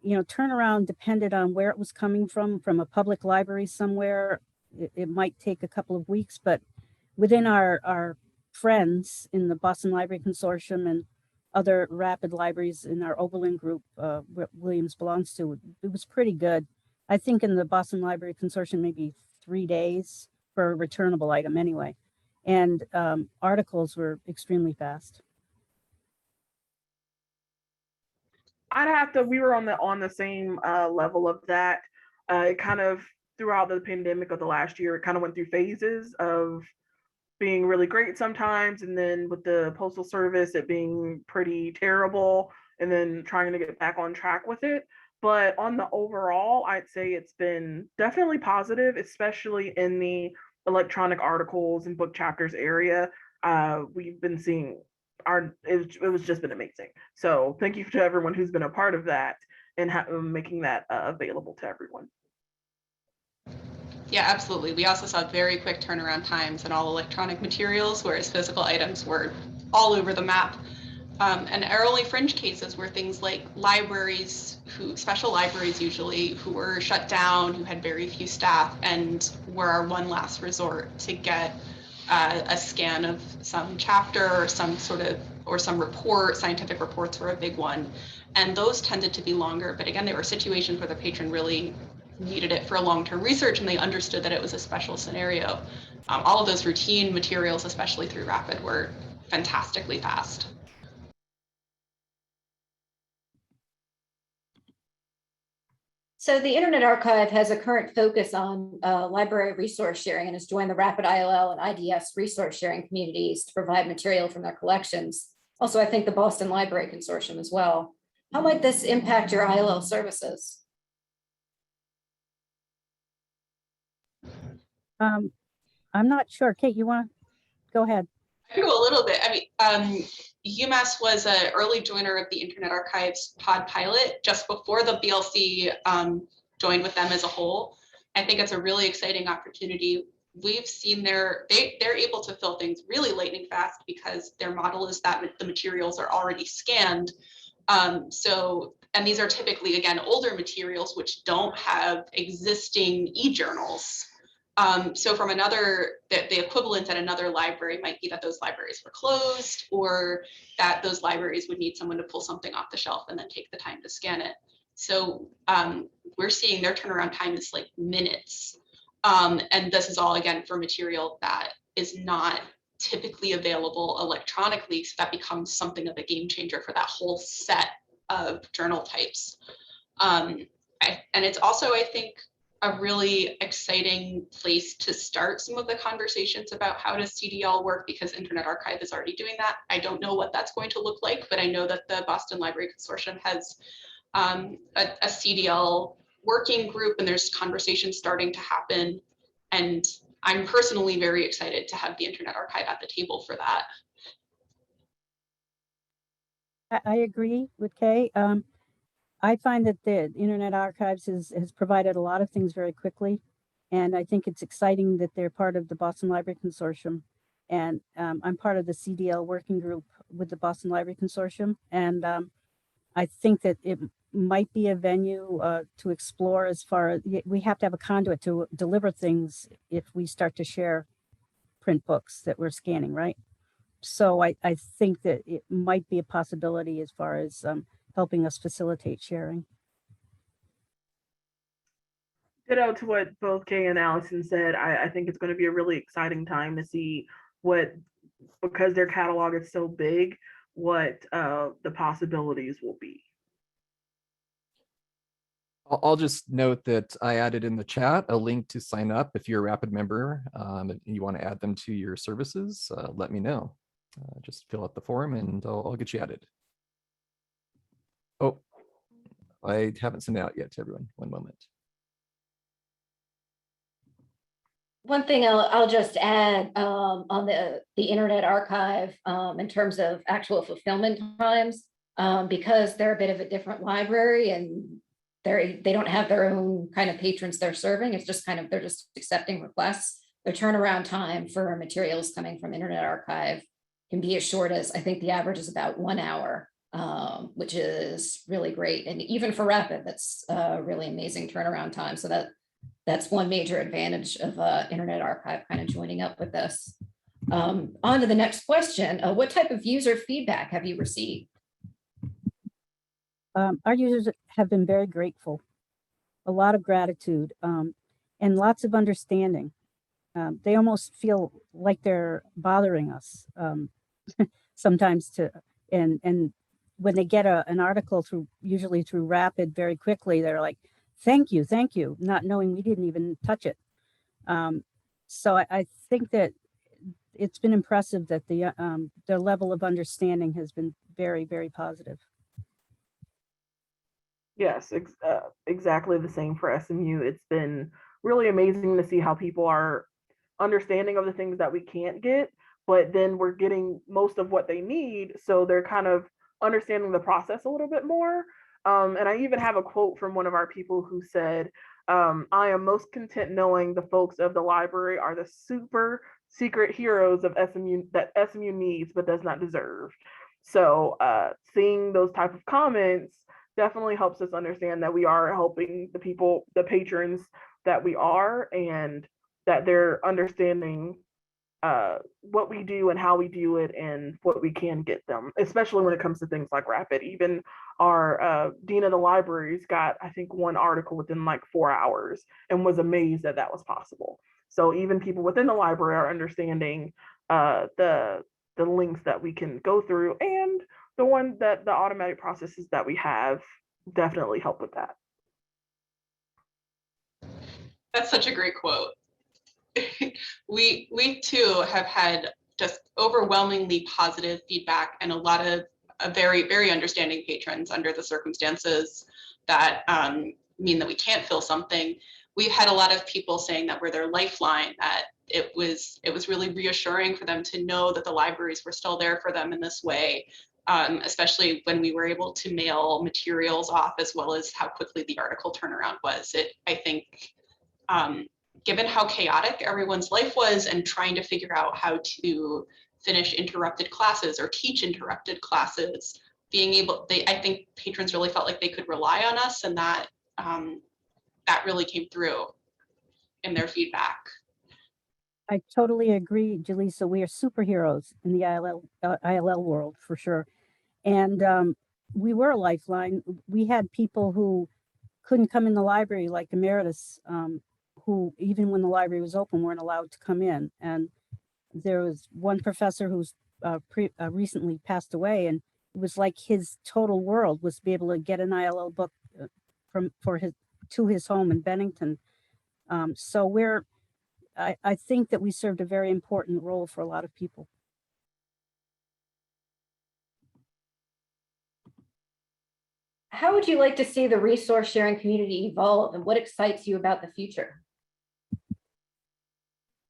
E: turnaround depended on where it was coming from a public library somewhere. It might take a couple of weeks, but within our friends in the Boston Library Consortium and other Rapid libraries in our Oberlin group, where Williams belongs to, it was pretty good. I think in the Boston Library Consortium, maybe 3 days for a returnable item anyway. And articles were extremely fast.
F: We were on the same level of that. It kind of, throughout the pandemic of the last year, it kind of went through phases of being really great sometimes, and then with the Postal Service, it being pretty terrible, and then trying to get back on track with it. But on the overall, I'd say it's been definitely positive, especially in the electronic articles and book chapters area. We've been seeing it was just been amazing. So thank you to everyone who's been a part of that and making that available to everyone.
D: Yeah, absolutely. We also saw very quick turnaround times in all electronic materials, whereas physical items were all over the map. And our only fringe cases were things like libraries, special libraries usually, who were shut down, who had very few staff, and were our one last resort to get a scan of some chapter or some report. Scientific reports were a big one. And those tended to be longer, but again, they were situations where the patron really needed it for a long-term research, and they understood that it was a special scenario. All of those routine materials, especially through Rapid, were fantastically fast.
B: So the Internet Archive has a current focus on library resource sharing and has joined the Rapid ILL and IDS resource sharing communities to provide material from their collections. Also, I think the Boston Library Consortium as well. How might this impact your ILL services?
E: I'm not sure. Kate, you want to go ahead?
D: I can go a little bit. I mean, UMass was an early joiner of the Internet Archive's pod pilot just before the BLC joined with them as a whole. I think it's a really exciting opportunity. We've seen they're able to fill things really lightning fast because their model is that the materials are already scanned. And these are typically, again, older materials which don't have existing e-journals. So from the equivalent at another library might be that those libraries were closed, or that those libraries would need someone to pull something off the shelf and then take the time to scan it. So we're seeing their turnaround time is like minutes. And this is all, again, for material that is not typically available electronically. So that becomes something of a game changer for that whole set of journal types. And it's also, I think, a really exciting place to start some of the conversations about how does CDL work, because Internet Archive is already doing that. I don't know what that's going to look like, but I know that the Boston Library Consortium has a CDL working group, and there's conversations starting to happen. And I'm personally very excited to have the Internet Archive at the table for that.
E: I agree with Kay. I find that the Internet Archives has provided a lot of things very quickly. And I think it's exciting that they're part of the Boston Library Consortium. And I'm part of the CDL working group with the Boston Library Consortium. And I think that it might be a venue to explore as far as we have to have a conduit to deliver things if we start to share print books that we're scanning, right? So I think that it might be a possibility as far as helping us facilitate sharing.
F: Ditto to what both Kay and Allison said. I think it's going to be a really exciting time to see what, because their catalog is so big, what the possibilities will be.
A: I'll just note that I added in the chat a link to sign up if you're a Rapid member and you want to add them to your services. Let me know. Just fill out the form and I'll get you added. Oh, I haven't sent it out yet to everyone. One moment.
B: One thing I'll just add on the Internet Archive in terms of actual fulfillment times, because they're a bit of a different library and they don't have their own kind of patrons they're serving. It's just kind of, they're just accepting requests. Their turnaround time for materials coming from Internet Archive can be as short as, I think the average is about 1 hour, which is really great. And even for Rapid, that's a really amazing turnaround time. So that's one major advantage of Internet Archive kind of joining up with this. On to the next question. What type of user feedback have you received?
E: Our users have been very grateful, a lot of gratitude, and lots of understanding. They almost feel like they're bothering us sometimes and when they get an article usually through Rapid very quickly, they're like, thank you, not knowing we didn't even touch it. So I think that it's been impressive that their level of understanding has been very, very positive.
F: Yes, exactly the same for SMU. It's been really amazing to see how people are understanding of the things that we can't get, but then we're getting most of what they need. So they're kind of understanding the process a little bit more. And I even have a quote from one of our people who said, I am most content knowing the folks of the library are the super secret heroes of SMU that SMU needs but does not deserve. So seeing those type of comments definitely helps us understand that we are helping the people, the patrons that we are, and that they're understanding what we do and how we do it and what we can get them, especially when it comes to things like Rapid. Even our dean of the libraries got, I think, one article within like 4 hours and was amazed that that was possible. So even people within the library are understanding the links that we can go through, and the automatic processes that we have definitely help with that.
D: That's such a great quote. we too have had just overwhelmingly positive feedback and a lot of very, very understanding patrons under the circumstances that mean that we can't fill something. We've had a lot of people saying that we're their lifeline, that it was really reassuring for them to know that the libraries were still there for them in this way, especially when we were able to mail materials off, as well as how quickly the article turnaround was. I think, given how chaotic everyone's life was and trying to figure out how to finish interrupted classes or teach interrupted classes, I think patrons really felt like they could rely on us, and that really came through in their feedback.
E: I totally agree, Jaleesa. We are superheroes in the ILL world for sure. And we were a lifeline. We had people who couldn't come in the library, like emeritus, who even when the library was open weren't allowed to come in. And there was one professor who's recently passed away, and it was like his total world was to be able to get an ILL book to his home in Bennington So I think that we served a very important role for a lot of people.
B: How would you like to see the resource sharing community evolve, and what excites you about the future?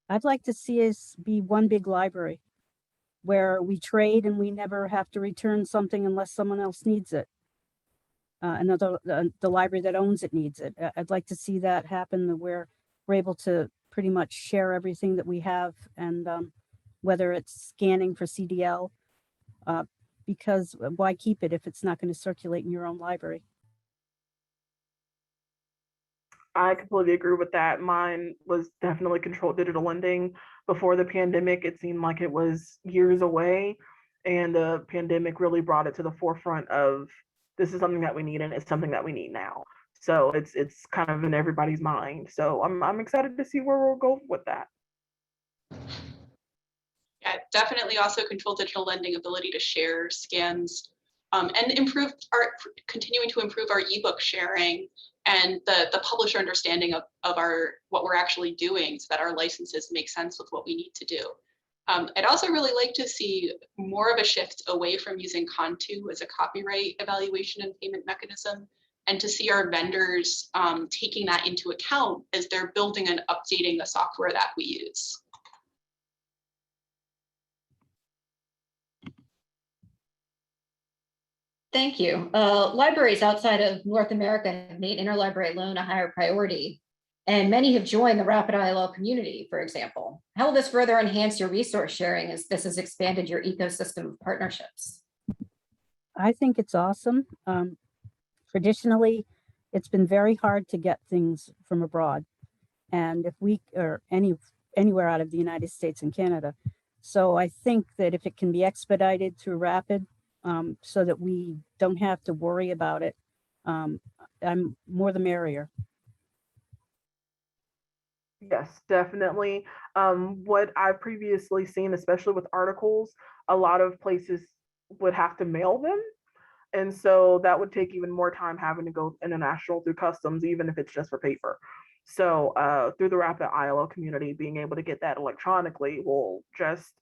E: I'd like to see us be one big library where we trade and we never have to return something unless someone else needs it. The library that owns it needs it. I'd like to see that happen, where we're able to pretty much share everything that we have, and whether it's scanning for CDL, because why keep it if it's not going to circulate in your own library?
F: I completely agree with that. Mine was definitely controlled digital lending. Before the pandemic, it seemed like it was years away, and the pandemic really brought it to the forefront of, this is something that we need, and it's something that we need now. So it's kind of in everybody's mind. So I'm excited to see where we'll go with that.
D: Yeah, definitely also controlled digital lending ability to share scans, and continuing to improve our ebook sharing and the publisher understanding of what we're actually doing, so that our licenses make sense with what we need to do. I'd also really like to see more of a shift away from using Contu as a copyright evaluation and payment mechanism, and to see our vendors taking that into account as they're building and updating the software that we use.
B: Thank you. Libraries outside of North America have made interlibrary loan a higher priority, and many have joined the Rapidill ILII community, for example. How will this further enhance your resource sharing as this has expanded your ecosystem of partnerships?
E: I think it's awesome. Traditionally, it's been very hard to get things from abroad, and if we or anywhere out of the United States and Canada. So I think that if it can be expedited through Rapid, so that we don't have to worry about it, I'm more the merrier.
F: Yes, definitely. What I've previously seen, especially with articles, a lot of places would have to mail them. And so that would take even more time having to go international through customs, even if it's just for paper. So through the Rapid ILO community, being able to get that electronically will just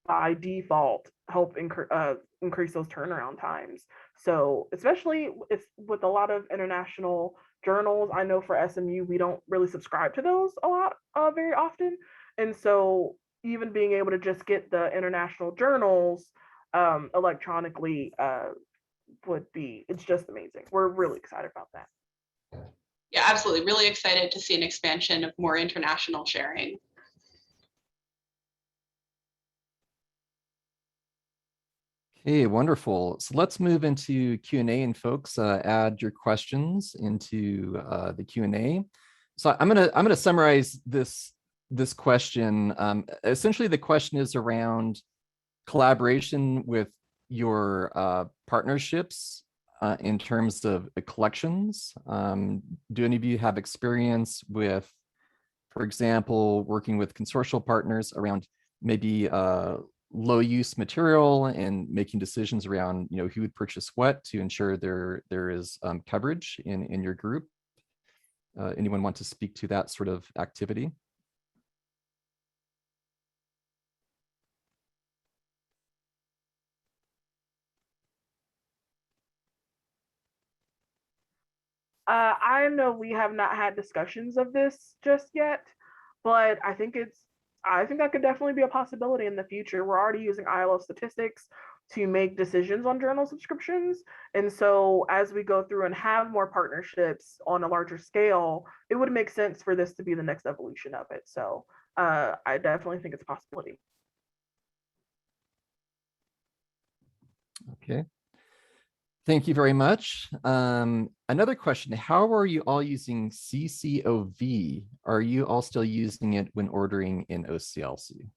F: by default help increase those turnaround times. So especially with a lot of international journals, I know for SMU, we don't really subscribe to those a lot very often. And so even being able to just get the international journals electronically it's just amazing. We're really excited about that.
D: Yeah, absolutely. Really excited to see an expansion of more international sharing.
A: Okay, wonderful. So let's move into Q&A, and folks, add your questions into the Q&A. So I'm gonna summarize this question. Essentially, the question is around collaboration with your partnerships in terms of the collections. Do any of you have experience with, for example, working with consortial partners around maybe low use material and making decisions around, who would purchase what to ensure there is coverage in your group? Anyone want to speak to that sort of activity?
F: I know we have not had discussions of this just yet, but I think that could definitely be a possibility in the future. We're already using ILO statistics to make decisions on journal subscriptions. And so as we go through and have more partnerships on a larger scale, it would make sense for this to be the next evolution of it. So I definitely think it's a possibility.
A: Okay. Thank you very much. Another question, how are you all using CCOV? Are you all still using it when ordering in OCLC?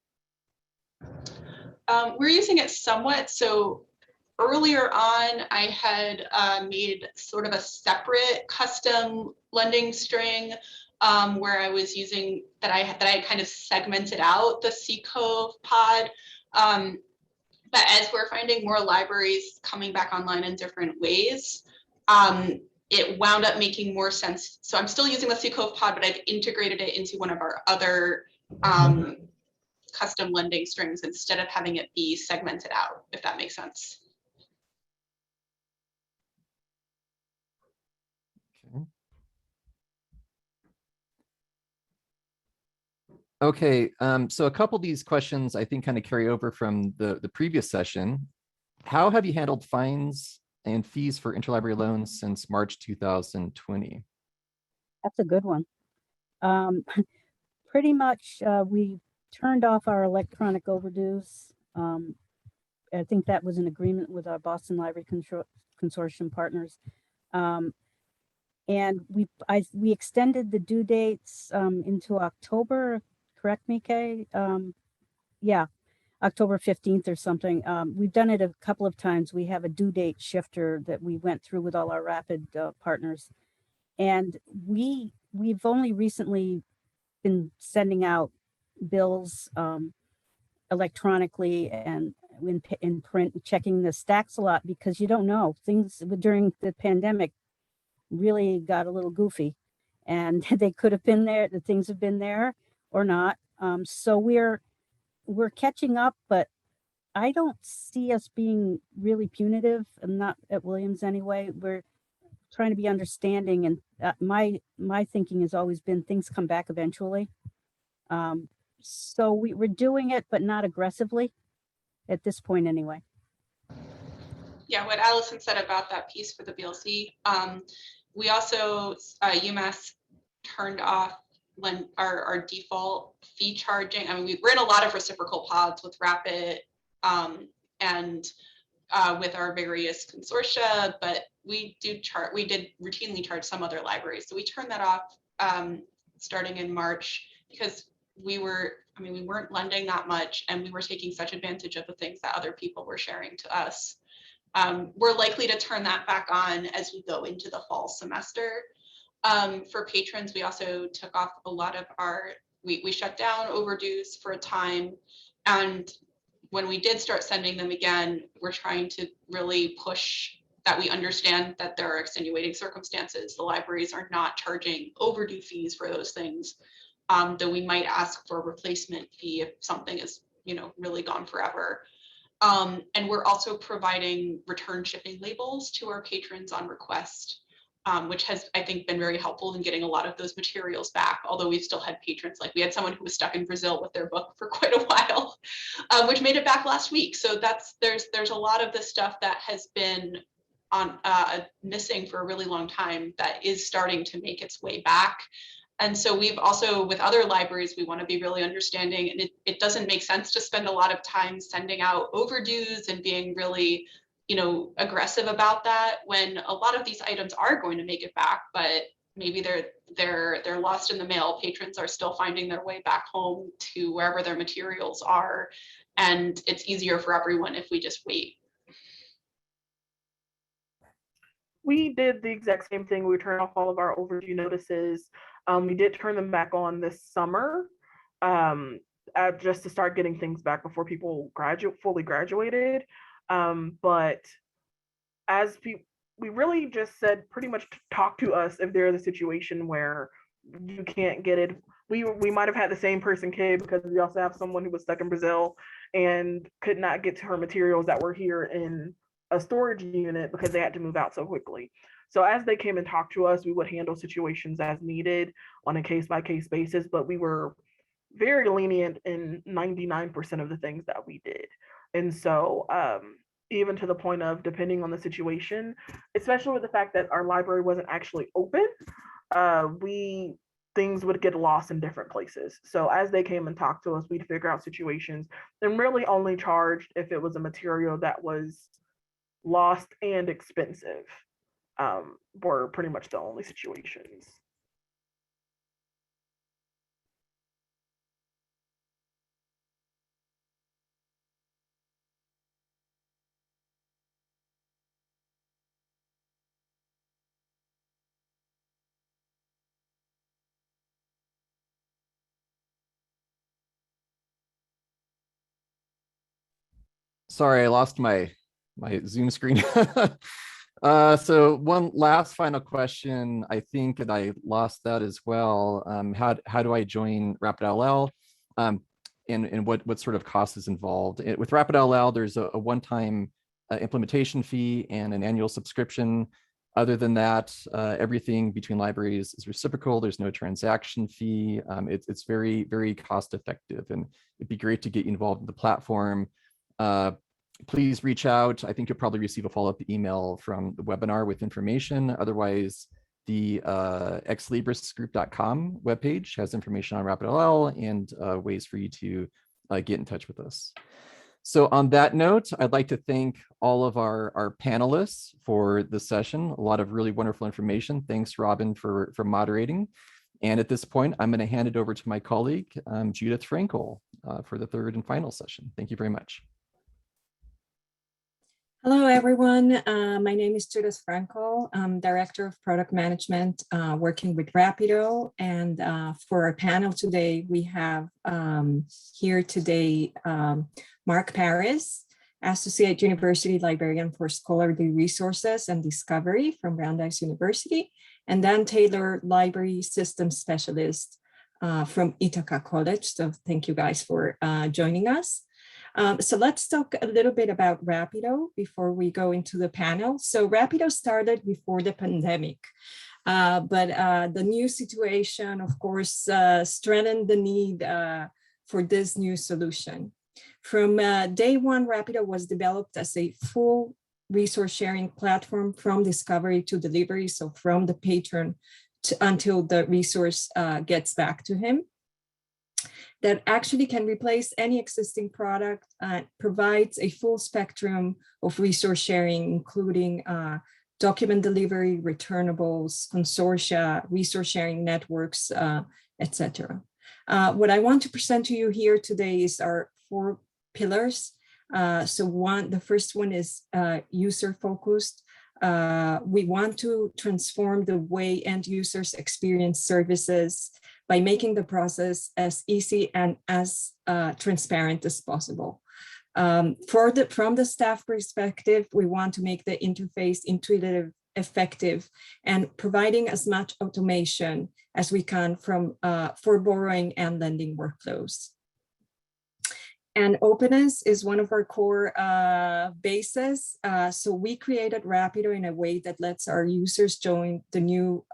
D: We're using it somewhat. So earlier on, I had made sort of a separate custom lending string where I was using that I had kind of segmented out the CCOV pod. But as we're finding more libraries coming back online in different ways, it wound up making more sense. So I'm still using the Cove pod, but I've integrated it into one of our other custom lending strings instead of having it be segmented out, if that makes sense.
A: Okay, so a couple of these questions I think kind of carry over from the previous session. How have you handled fines and fees for interlibrary loans since March 2020?
E: That's a good one. Pretty much, we turned off our electronic overdues. I think that was an agreement with our Boston Library Consortium partners. And we extended the due dates into October. Correct me, Kay? Yeah, October 15th or something. We've done it a couple of times. We have a due date shifter that we went through with all our Rapid partners. And we've only recently been sending out bills electronically and in print, checking the stacks a lot, because you don't know, things during the pandemic really got a little goofy, and they could have been there, the things have been there or not. So we're catching up, but I don't see us being really punitive, and not at Williams anyway. We're trying to be understanding, and my thinking has always been things come back eventually. So we're doing it, but not aggressively at this point anyway.
D: Yeah, what Allison said about that piece for the BLC, we also, UMass turned off our default fee charging. I mean, we're in a lot of reciprocal pods with Rapid and with our various consortia, but we did routinely charge some other libraries. So we turned that off starting in March, because we weren't lending that much, and we were taking such advantage of the things that other people were sharing to us. We're likely to turn that back on as we go into the fall semester. For patrons, we also took off a lot of we shut down overdues for a time. And when we did start sending them again, we're trying to really push that we understand that there are extenuating circumstances. The libraries are not charging overdue fees for those things, though we might ask for a replacement fee if something is, really gone forever. And we're also providing return shipping labels to our patrons on request, which has, I think, been very helpful in getting a lot of those materials back, although we've still had patrons, like we had someone who was stuck in Brazil with their book for quite a while, which made it back last week. So there's a lot of this stuff that has been missing for a really long time that is starting to make its way back. And so we've also, with other libraries, we want to be really understanding, and it doesn't make sense to spend a lot of time sending out overdues and being really, aggressive about that when a lot of these items are going to make it back, but maybe they're lost in the mail. Patrons are still finding their way back home to wherever their materials are, and it's easier for everyone if we just wait.
F: We did the exact same thing. We turned off all of our overdue notices. We did turn them back on this summer, just to start getting things back before people fully graduated. But as we really just said, pretty much talk to us if there's a situation where you can't get it. We might have had the same person, Kay, because we also have someone who was stuck in Brazil and could not get to her materials that were here in a storage unit because they had to move out so quickly. So as they came and talked to us, we would handle situations as needed on a case-by-case basis, but we were very lenient in 99% of the things that we did. And so even to the point of, depending on the situation, especially with the fact that our library wasn't actually open, things would get lost in different places. So as they came and talked to us, we'd figure out situations and really only charged if it was a material that was lost and expensive, were pretty much the only situations.
A: Sorry, I lost my Zoom screen. So one last final question, I think, and I lost that as well. How do I join Rapidill? And what sort of cost is involved? With Rapidill, there's a one-time implementation fee and an annual subscription. Other than that, everything between libraries is reciprocal. There's no transaction fee. It's very, very cost effective, and it'd be great to get you involved in the platform. Please reach out. I think you'll probably receive a follow-up email from the webinar with information. Otherwise, the xlibrisgroup.com webpage has information on Rapidill and ways for you to get in touch with us. So on that note, I'd like to thank all of our panelists for the session. A lot of really wonderful information. Thanks, Robin, for moderating. And at this point, I'm going to hand it over to my colleague, Judith Frankel, for the third and final session. Thank you very much.
G: Hello, everyone. My name is Judith Frankel. I'm Director of Product Management working with Rapidill. And for our panel today, we have here today Mark Paris, Associate University Librarian for Scholarly Resources and Discovery from Brandeis University, and Dan Taylor, Library Systems Specialist from Ithaca College. So thank you guys for joining us. So let's talk a little bit about Rapidill before we go into the panel. So Rapidill started before the pandemic, but the new situation, of course, strengthened the need for this new solution. From day one, Rapidill was developed as a full resource sharing platform from discovery to delivery, so from the patron until the resource gets back to him, that actually can replace any existing product, provides a full spectrum of resource sharing, including document delivery, returnables, consortia, resource sharing networks, etc. What I want to present to you here today is our 4 pillars. The first one is user-focused. We want to transform the way end users experience services by making the process as easy and as transparent as possible. From the staff perspective, we want to make the interface intuitive, effective, and providing as much automation as we can for borrowing and lending workflows. And openness is one of our core bases. So we created Rapidill in a way that lets our users join the new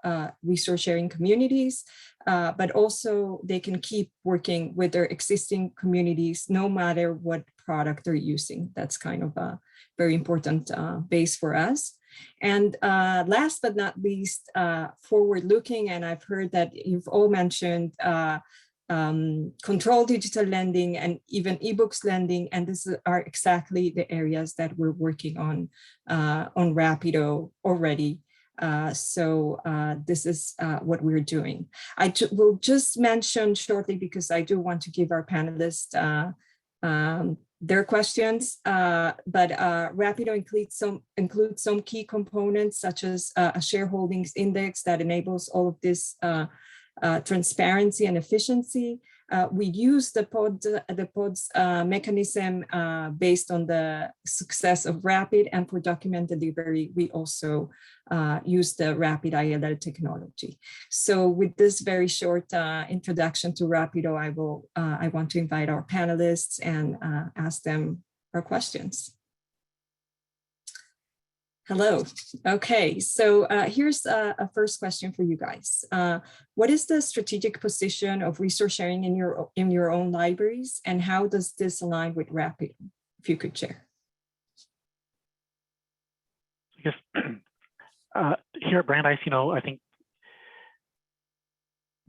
G: resource sharing communities, but also they can keep working with their existing communities no matter what product they're using. That's kind of a very important base for us. And last but not least, forward-looking, and I've heard that you've all mentioned control digital lending and even ebooks lending, and these are exactly the areas that we're working on Rapidill already. So this is what we're doing. Will just mention shortly, because I do want to give our panelists their questions, but Rapidill includes some key components such as a shareholdings index that enables all of this transparency and efficiency. We use the pods mechanism based on the success of Rapid, and for document delivery, we also use the Rapid ILII technology. So with this very short introduction to Rapidill, I want to invite our panelists and ask them our questions. Hello. Okay, so here's a first question for you guys. What is the strategic position of resource sharing in your own libraries, and how does this align with Rapidill? If you could share.
H: Yes, here at Brandeis, I think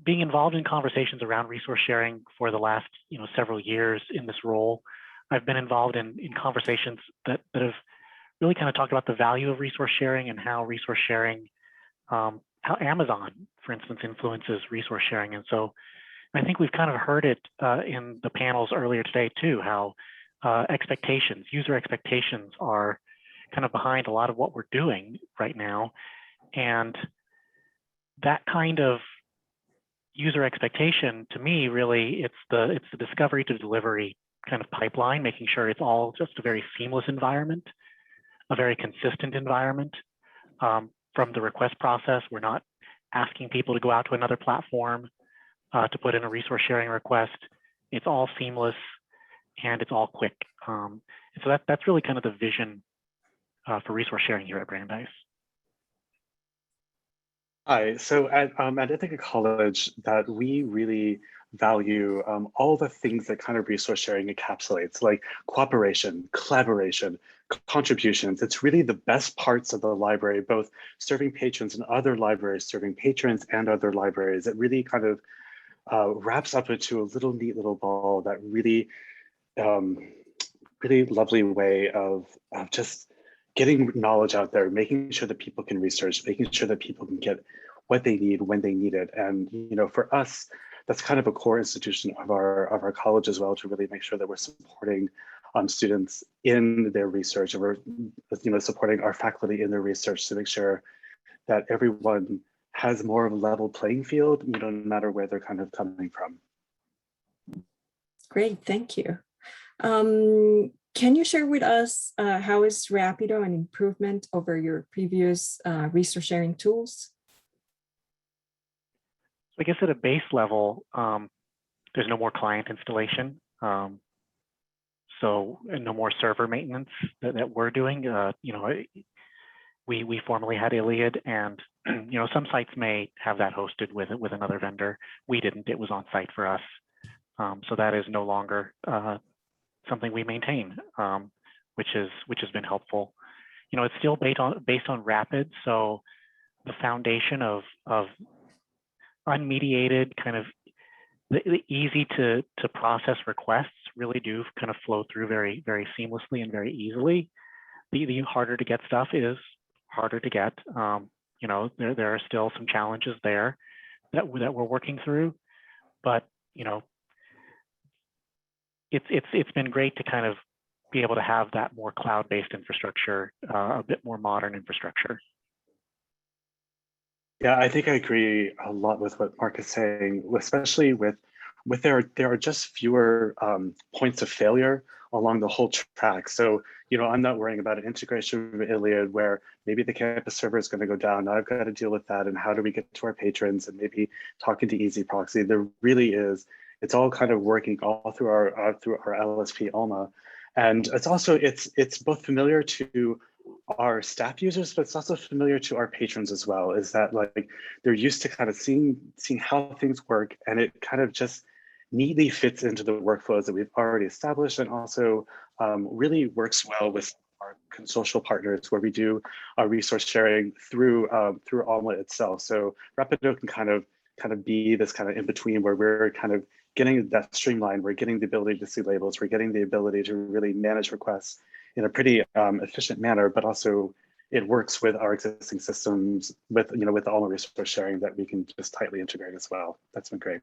H: being involved in conversations around resource sharing for the last several years in this role, I've been involved in conversations that have really kind of talked about the value of resource sharing and how resource sharing, how Amazon, for instance, influences resource sharing. And so I think we've kind of heard it in the panels earlier today too, how user expectations are kind of behind a lot of what we're doing right now. And that kind of user expectation, to me, really, it's the discovery to delivery kind of pipeline, making sure it's all just a very seamless environment, a very consistent environment, from the request process. We're not asking people to go out to another platform to put in a resource sharing request. It's all seamless and it's all quick. And so that's really kind of the vision for resource sharing here at Brandeis.
I: Hi, so at Ithaca College, that we really value all the things that kind of resource sharing encapsulates, like cooperation, collaboration, contributions. It's really the best parts of the library, both serving patrons and other libraries, serving patrons and other libraries. It really kind of wraps up into a neat little ball that really, really lovely way of just getting knowledge out there, making sure that people can research, making sure that people can get what they need when they need it. And for us, that's kind of a core institution of our college as well, to really make sure that we're supporting students in their research, and we're supporting our faculty in their research to make sure that everyone has more of a level playing field, no matter where they're kind of coming from.
G: Great, thank you. Can you share with us how is Rapidill an improvement over your previous resource sharing tools?
H: So I guess at a base level, there's no more client installation. So no more server maintenance that we're doing. We formerly had ILIAD, and some sites may have that hosted with another vendor. We didn't. It was on site for us. So that is no longer something we maintain, which has been helpful. It's still based on Rapid, so the foundation of unmediated, kind of the easy to process requests really do kind of flow through very, very seamlessly and very easily. The harder to get stuff is harder to get. There are still some challenges there that we're working through, but it's been great to kind of be able to have that more cloud-based infrastructure, a bit more modern infrastructure.
I: Yeah, I think I agree a lot with what Mark is saying, especially with there are just fewer points of failure along the whole track. So, I'm not worrying about an integration with ILIAD where maybe the campus server is going to go down. Now I've got to deal with that. And how do we get to our patrons, and maybe talking to Easy Proxy? There really is. It's all kind of working all through our LSP Alma. And it's both familiar to our staff users, but it's also familiar to our patrons as well, is that like they're used to kind of seeing how things work, and it kind of just neatly fits into the workflows that we've already established, and also really works well with our consortial partners where we do our resource sharing through Alma itself. So Rapidill can kind of be this kind of in between where we're kind of getting that streamline, we're getting the ability to see labels, we're getting the ability to really manage requests in a pretty efficient manner, but also it works with our existing systems with the Alma resource sharing that we can just tightly integrate as well. That's been great.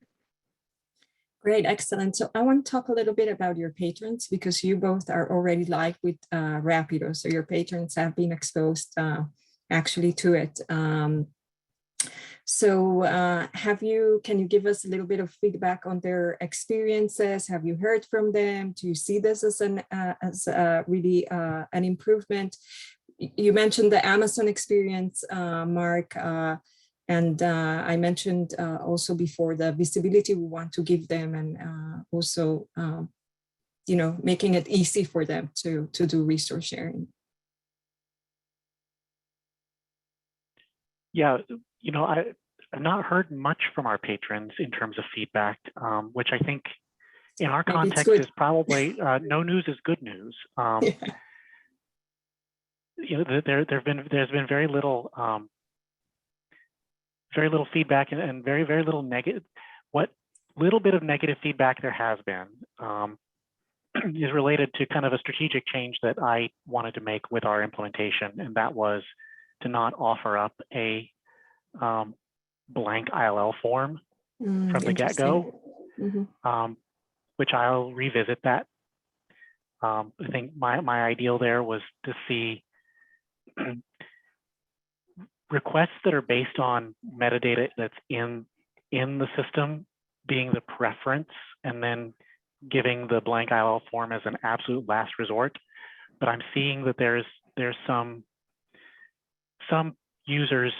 G: Great, excellent. So I want to talk a little bit about your patrons, because you both are already live with Rapidill. So your patrons have been exposed actually to it. Can you give us a little bit of feedback on their experiences? Have you heard from them? Do you see this as really an improvement? You mentioned the Amazon experience, Mark, and I mentioned also before the visibility we want to give them, and also making it easy for them to do resource sharing.
H: Yeah, I've not heard much from our patrons in terms of feedback, which I think in our context is probably no news is good news. There's been very little feedback and very, very little negative. What little bit of negative feedback there has been is related to kind of a strategic change that I wanted to make with our implementation, and that was to not offer up a blank ILL form from the get-go, which I'll revisit that. I think my ideal there was to see requests that are based on metadata that's in the system being the preference, and then giving the blank ILL form as an absolute last resort. But I'm seeing that there's some users,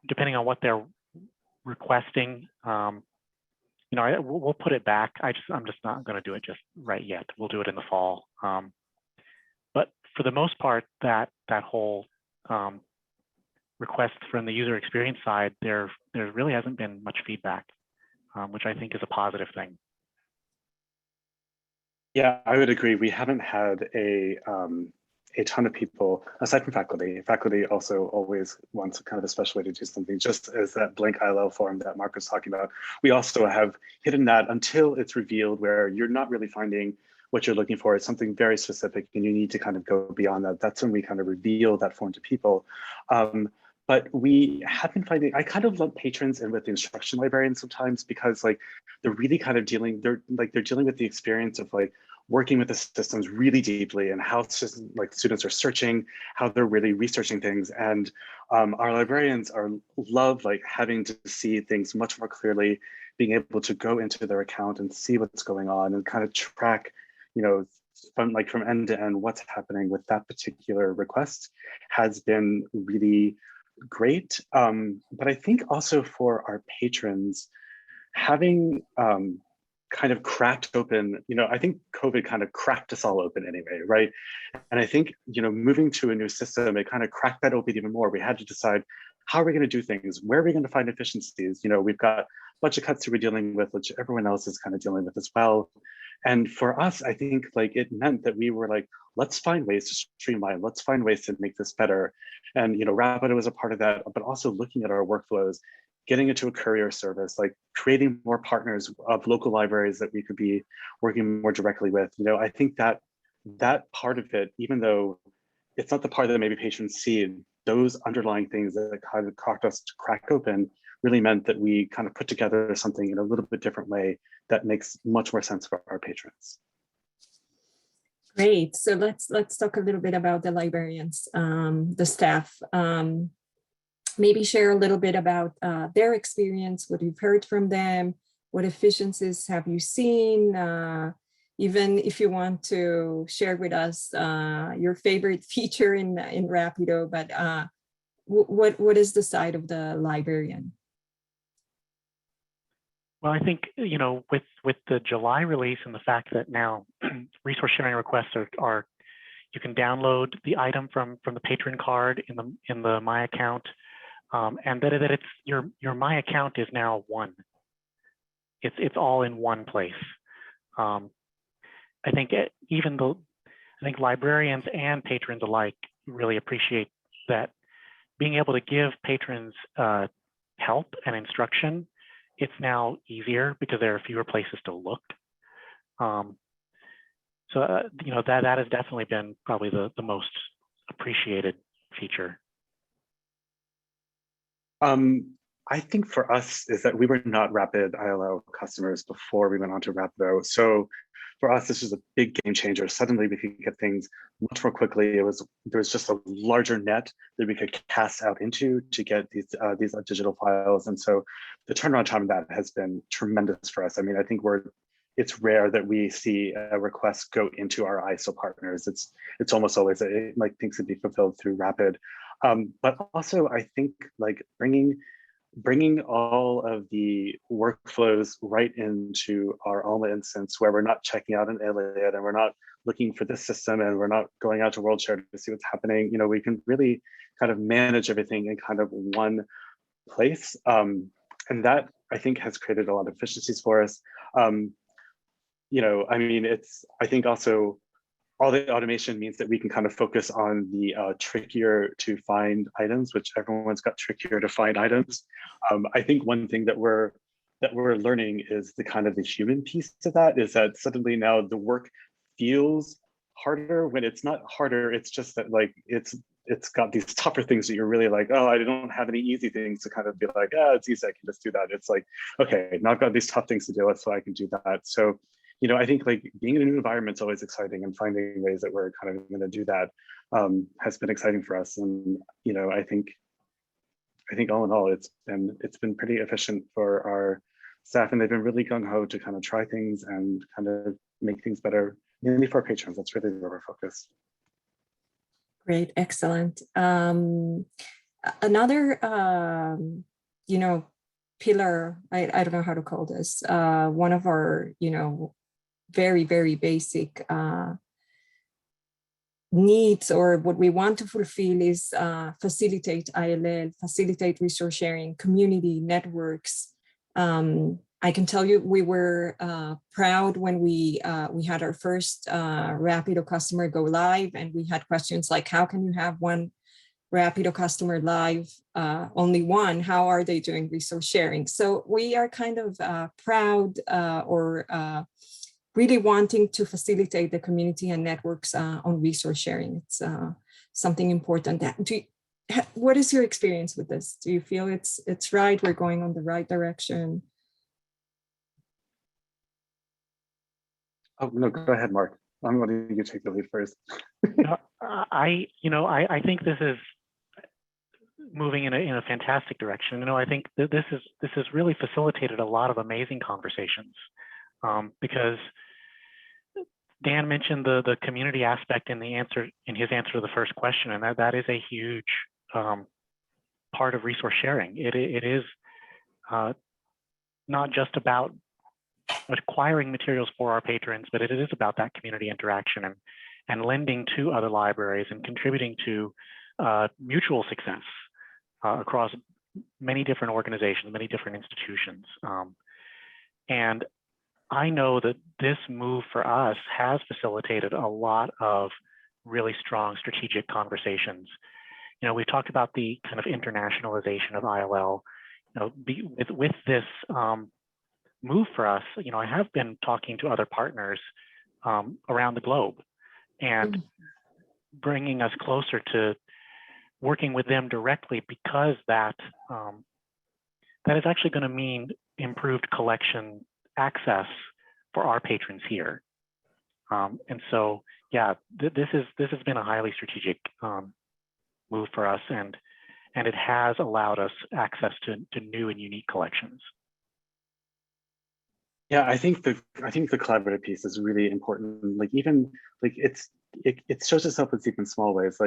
H: depending on what they're requesting, you know, we'll put it back. I'm just not going to do it just right yet. We'll do it in the fall. But for the most part, that whole request from the user experience side, there really hasn't been much feedback, which I think is a positive thing.
I: Yeah, I would agree. We haven't had a ton of people, aside from faculty. Faculty also always wants kind of a special way to do something, just as that blank ILL form that Mark was talking about. We also have hidden that until it's revealed, where you're not really finding what you're looking for. It's something very specific and you need to kind of go beyond that. That's when we kind of reveal that form to people. But we have been finding, I kind of lump patrons in with the instruction librarians sometimes, because like they're really kind of dealing with the experience of like working with the systems really deeply, and how students are searching, how they're really researching things. And our librarians love like having to see things much more clearly, being able to go into their account and see what's going on and kind of track, you know, from end to end what's happening with that particular request has been really great. But I think also for our patrons, having kind of cracked open, you know, I think COVID kind of cracked us all open anyway, right? And I think, you know, moving to a new system, it kind of cracked that open even more. We had to decide, how are we going to do things? Where are we going to find efficiencies? You know, we've got a bunch of cuts that we're dealing with, which everyone else is kind of dealing with as well. And for us, I think like it meant that we were like, let's find ways to streamline, let's find ways to make this better. And, you know, Rapidill was a part of that, but also looking at our workflows, getting into a courier service, like creating more partners of local libraries that we could be working more directly with. You know, I think that part of it, even though it's not the part that maybe patrons see, those underlying things that kind of caused us to crack open really meant that we kind of put together something in a little bit different way that makes much more sense for our patrons.
G: Great. So let's talk a little bit about the librarians, the staff. Maybe share a little bit about their experience, what you've heard from them, what efficiencies have you seen, even if you want to share with us your favorite feature in Rapido, but what is the side of the librarian?
H: Well, I think, you know, with the July release and the fact that now resource sharing requests are you can download the item from the patron card in the My Account, and that it's your My Account is now one. It's all in one place. I think librarians and patrons alike really appreciate that, being able to give patrons help and instruction. It's now easier because there are fewer places to look. So you know, that has definitely been probably the most appreciated feature.
I: I think for us is that we were not Rapid ILO customers before we went on to Rapido. So for us, this was a big game changer. Suddenly we could get things much more quickly. There was just a larger net that we could cast out into to get these digital files. And so the turnaround time of that has been tremendous for us. I mean, I think it's rare that we see a request go into our ISO partners. It's almost always like things can be fulfilled through Rapid. But also I think like bringing all of the workflows right into our Alma instance, where we're not checking out an ILID and we're not looking for this system and we're not going out to WorldShare to see what's happening. You know, we can really kind of manage everything in kind of one place. And that I think has created a lot of efficiencies for us. You know, I mean, I think also all the automation means that we can kind of focus on the trickier to find items, which everyone's got trickier to find items. I think one thing that we're learning is the kind of the human piece of that, is that suddenly now the work feels harder when it's not harder. It's just that like it's got these tougher things that you're really like, oh, I don't have any easy things to kind of be like, it's easy, I can just do that. It's like, okay, now I've got these tough things to deal with, so I can do that. So, you know, I think like being in a new environment is always exciting, and finding ways that we're kind of going to do that has been exciting for us. And, you know, I think all in all, it's been pretty efficient for our staff, and they've been really gung-ho to kind of try things and kind of make things better, mainly for our patrons. That's really where we're focused.
G: Great, excellent. another, you know, pillar, I don't know how to call this, one of our, you know, very, very basic needs, or what we want to fulfill, is facilitate ILL, facilitate resource sharing, community networks. I can tell you we were proud when we had our first Rapidill customer go live, and we had questions like, how can you have one Rapidill customer live, only one? How are they doing resource sharing? So we are kind of proud or really wanting to facilitate the community and networks on resource sharing. It's something important. What is your experience with this? Do you feel it's right? We're going on the right direction?
I: Oh, no, go ahead, Mark. I'm letting you take the lead first.
H: I think this is moving in a fantastic direction. I think that this has really facilitated a lot of amazing conversations, because Dan mentioned the community aspect in his answer to the first question, and that is a huge part of resource sharing. It is not just about acquiring materials for our patrons, but it is about that community interaction and lending to other libraries and contributing to mutual success across many different organizations, many different institutions. And I know that this move for us has facilitated a lot of really strong strategic conversations. We've talked about the kind of internationalization of ILL. With this move for us, I have been talking to other partners around the globe and bringing us closer to working with them directly, because that is actually going to mean improved collection access for our patrons here. And so, yeah, this has been a highly strategic move for us, and it has allowed us access to new and unique collections.
I: Yeah, I think the collaborative piece is really important. It shows itself in even small ways.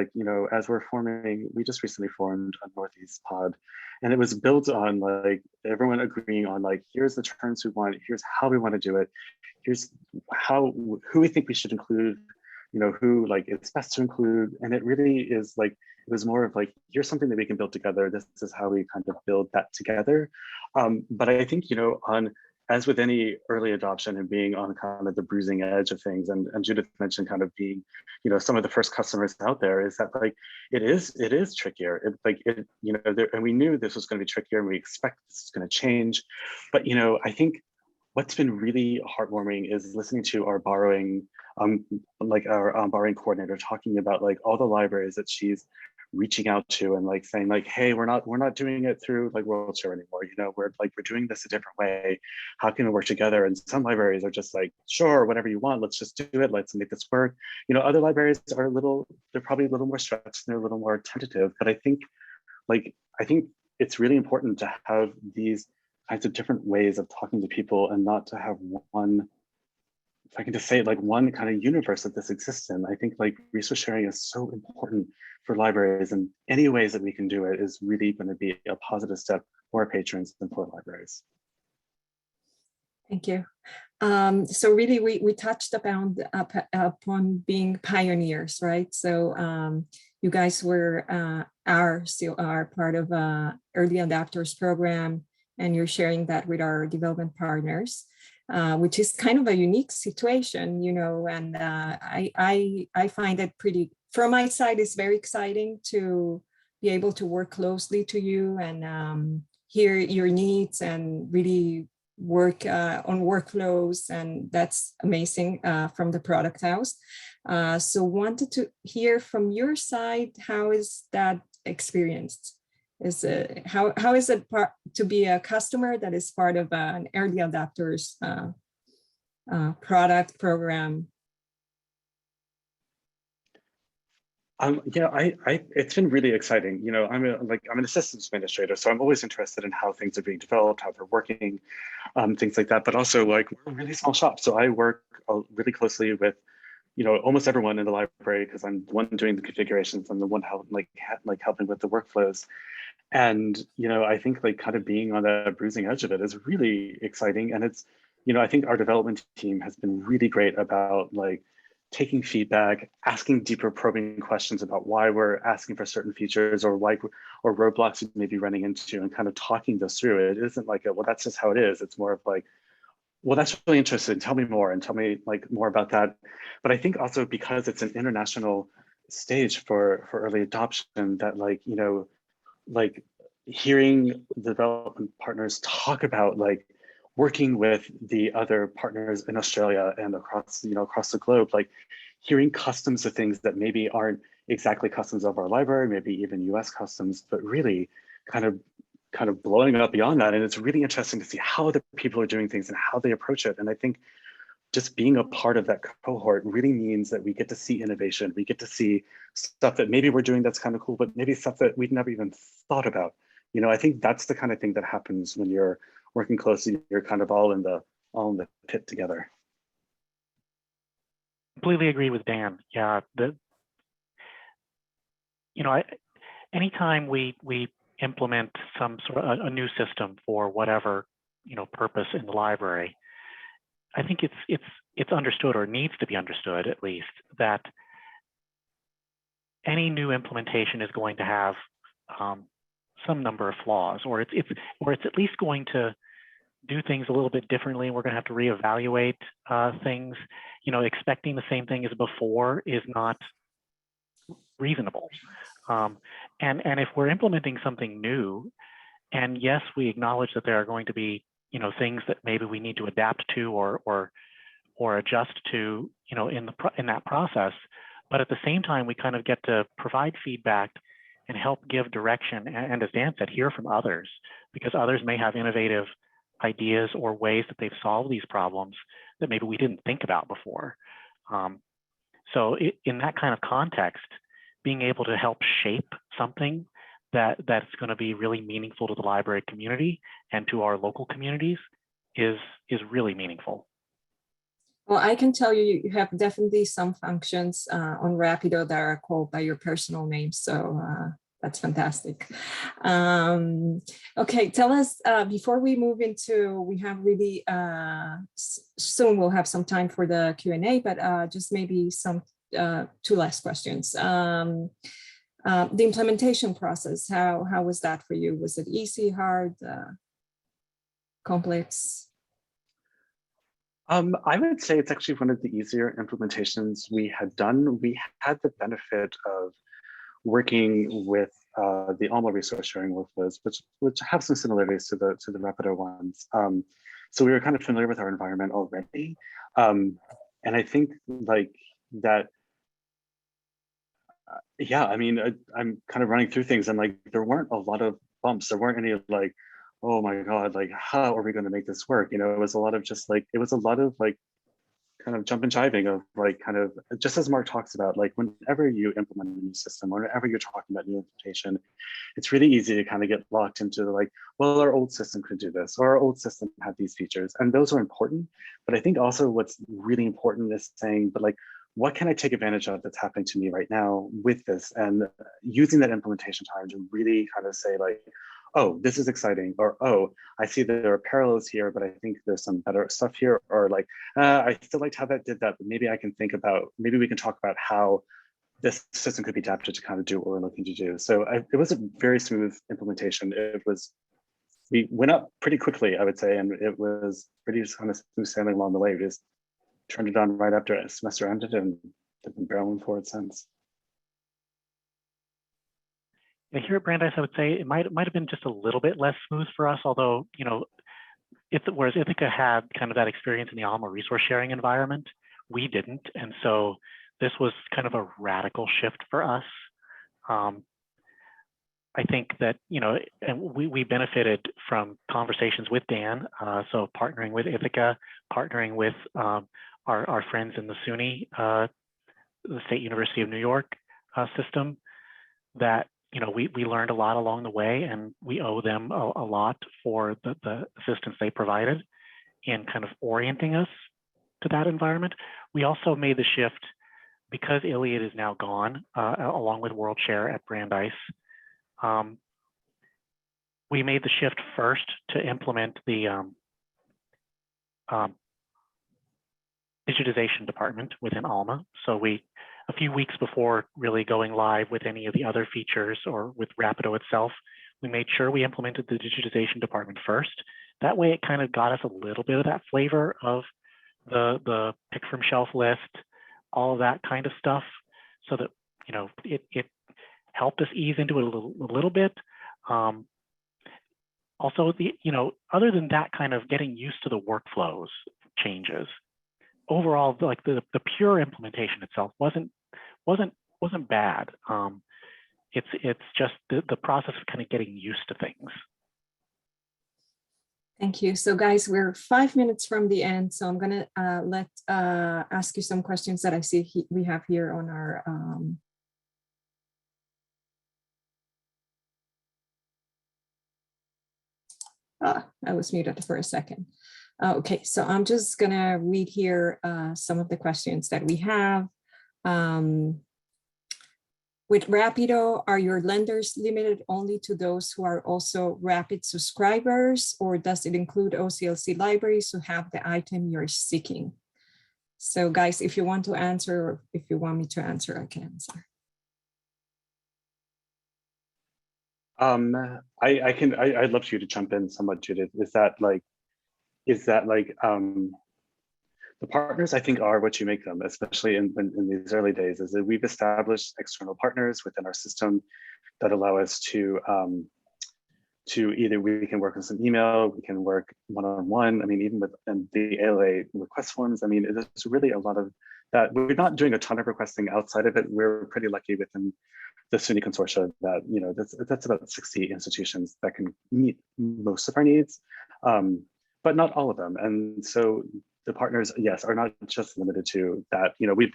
I: As we're forming, we just recently formed a Northeast pod, and it was built on everyone agreeing on here's the terms we want, here's how we want to do it, here's who we think we should include, who it's best to include, and it really is it was more of here's something that we can build together. This is how we kind of build that together. But I think as with any early adoption and being on kind of the bruising edge of things, and Judith mentioned kind of being, some of the first customers out there, is that it is trickier. And we knew this was going to be trickier, and we expect this is going to change. But I think what's been really heartwarming is listening to our borrowing, our borrowing coordinator talking about all the libraries that she's reaching out to and saying hey, we're not doing it through WorldShare anymore. We're doing this a different way. How can we work together? And some libraries are just sure, whatever you want, let's just do it. Let's make this work. Other libraries are they're probably a little more stretched and they're a little more tentative. But I think it's really important to have these kinds of different ways of talking to people, and not to have one, if I can just say it, one kind of universe that this exists in. I think resource sharing is so important for libraries, and any ways that we can do it is really going to be a positive step for our patrons and for libraries.
G: Thank you. So really, we touched upon being pioneers, right? So you guys still are part of early adopters program, and you're sharing that with our development partners. Which is kind of a unique situation, and I find it pretty, from my side, it's very exciting to be able to work closely to you and hear your needs and really work on workflows, and that's amazing from the product house. So wanted to hear from your side, how is that experienced? How is it to be a customer that is part of an early adopters product program?
I: It's been really exciting. I'm an assistant administrator, so I'm always interested in how things are being developed, how they're working, things like that. But also, we're a really small shop, so I work really closely with you know, almost everyone in the library, because I'm the one doing the configurations, I'm the one helping with the workflows. And, you know, I think like kind of being on the bruising edge of it is really exciting. And it's, you know, I think our development team has been really great about like taking feedback, asking deeper probing questions about why we're asking for certain features or why or roadblocks we may be running into, and kind of talking this through. It isn't like, well, that's just how it is. It's more of like, well, that's really interesting. Tell me more and tell me like more about that. But I think also because it's an international stage for early adoption, that like, you know, like hearing the development partners talk about like working with the other partners in Australia and across, you know, across the globe, like hearing customs of things that maybe aren't exactly customs of our library, maybe even US customs, but really kind of blowing up beyond that. And it's really interesting to see how other people are doing things and how they approach it. And I think just being a part of that cohort really means that we get to see innovation. We get to see stuff that maybe we're doing that's kind of cool, but maybe stuff that we'd never even thought about. You know, I think that's the kind of thing that happens when you're working closely. You're kind of all in the pit together.
H: Completely agree with Dan. Yeah, you know, anytime we implement some sort of a new system for whatever, you know, purpose in the library, I think it's understood, or needs to be understood at least, that any new implementation is going to have some number of flaws, or it's at least going to do things a little bit differently. And we're going to have to reevaluate things. You know, expecting the same thing as before is not reasonable. And if we're implementing something new, and yes, we acknowledge that there are going to be, you know, things that maybe we need to adapt to or adjust to, you know, in that process. But at the same time, we kind of get to provide feedback and help give direction. And as Dan said, hear from others, because others may have innovative ideas or ways that they've solved these problems that maybe we didn't think about before. So in that kind of context, being able to help shape something that's going to be really meaningful to the library community and to our local communities is really meaningful.
G: Well, I can tell you, you have definitely some functions on Rapido that are called by your personal name. So that's fantastic. Okay, tell us, before we move into, we have really, soon we'll have some time for the Q&A, but just maybe some two last questions. The implementation process, how was that for you? Was it easy, hard, complex?
I: I would say it's actually one of the easier implementations we had done. We had the benefit of working with the ALMA resource sharing workflows, which have some similarities to the Rapidill ones. So we were kind of familiar with our environment already. And I think like that, yeah, I mean, I'm kind of running through things and like, there weren't a lot of bumps. There weren't any like, oh my God, like, how are we going to make this work? You know, it was a lot of just like, it was a lot of like, kind of jump and jiving of like, kind of, just as Mark talks about, like whenever you implement a new system, whenever you're talking about new implementation, it's really easy to kind of get locked into the like, well, our old system could do this, or our old system had these features, and those are important. But I think also what's really important is saying, but like, what can I take advantage of that's happening to me right now with this? And using that implementation time to really kind of say like, oh, this is exciting, or oh, I see that there are parallels here, but I think there's some better stuff here, or like, I still liked how that did that, but maybe I can think about, maybe we can talk about how this system could be adapted to kind of do what we're looking to do. So it was a very smooth implementation. We went up pretty quickly, I would say, and it was pretty kind of smooth sailing along the way. We just turned it on right after a semester ended and have been barreling forward since.
H: Yeah, here at Brandeis, I would say it might have been just a little bit less smooth for us, although, you know, whereas Ithaca had kind of that experience in the ALMA resource sharing environment, we didn't. And so this was kind of a radical shift for us. I think that, you know, and we benefited from conversations with Dan, so partnering with Ithaca, partnering with our friends in the SUNY, the State University of New York system, that, you know, we learned a lot along the way, and we owe them a lot for the assistance they provided in kind of orienting us to that environment. We also made the shift because ILIIT is now gone, along with WorldShare at Brandeis, we made the shift first to implement the digitization department within ALMA. So a few weeks before really going live with any of the other features or with Rapido itself, we made sure we implemented the digitization department first. That way it kind of got us a little bit of that flavor of the pick from shelf list, all of that kind of stuff, so that, you know, it helped us ease into it a little bit. Also, you know, other than that kind of getting used to the workflows changes, overall, like the pure implementation itself wasn't bad. It's just the process of kind of getting used to things.
G: Thank you. So guys, we're 5 minutes from the end. So I'm gonna ask you some questions that I see we have here on our I was muted for a second. Okay, so I'm just gonna read here some of the questions that we have. With Rapido, are your lenders limited only to those who are also Rapid subscribers, or does it include OCLC libraries who have the item you're seeking? So guys, if you want to answer, or if you want me to answer, I can answer.
I: I'd love for you to jump in somewhat, Judith. Is that like the partners, I think, are what you make them, especially in these early days, is that we've established external partners within our system that allow us to either we can work on some email, we can work one-on-one. I mean, even with the ALA request forms, I mean, there's really a lot of that. We're not doing a ton of requesting outside of it. We're pretty lucky within the SUNY consortia that, you know, that's about 60 institutions that can meet most of our needs, but not all of them. And so the partners, yes, are not just limited to that. You know, we've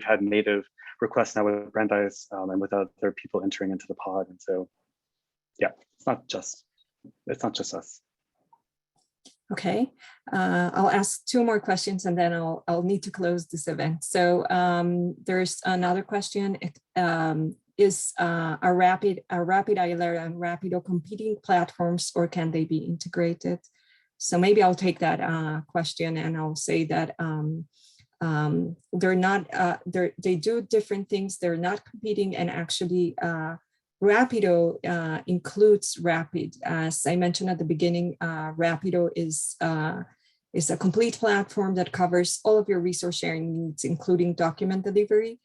I: had native requests now with Brandeis and with other people entering into the pod. And so, yeah, it's not just us.
G: Okay, I'll ask 2 more questions and then I'll need to close this event. So there's another question. Is a Rapid ILII and Rapido competing platforms, or can they be integrated? So maybe I'll take that question and I'll say that they're not, they do different things. They're not competing, and actually Rapido includes Rapid. As I mentioned at the beginning, Rapido is a complete platform that covers all of your resource sharing needs, including document delivery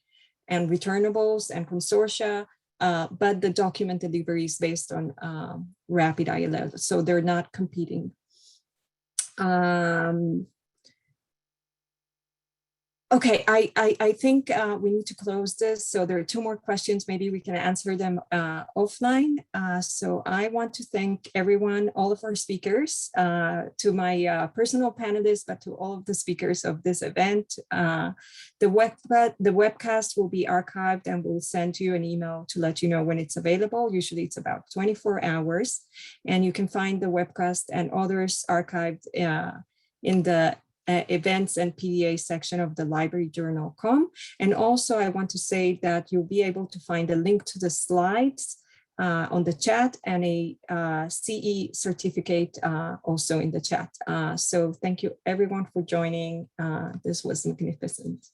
G: and returnables and consortia, but the document delivery is based on Rapid ILII, so they're not competing. Okay, I think we need to close this. So there are 2 more questions. Maybe we can answer them offline. So I want to thank everyone, all of our speakers, to my personal panelists, but to all of the speakers of this event. The webcast will be archived, and we'll send you an email to let you know when it's available. Usually it's about 24 hours. And you can find the webcast and others archived in the events and PDA section of the libraryjournal.com. And also I want to say that you'll be able to find a link to the slides on the chat, and a CE certificate also in the chat. So thank you everyone for joining. This was magnificent.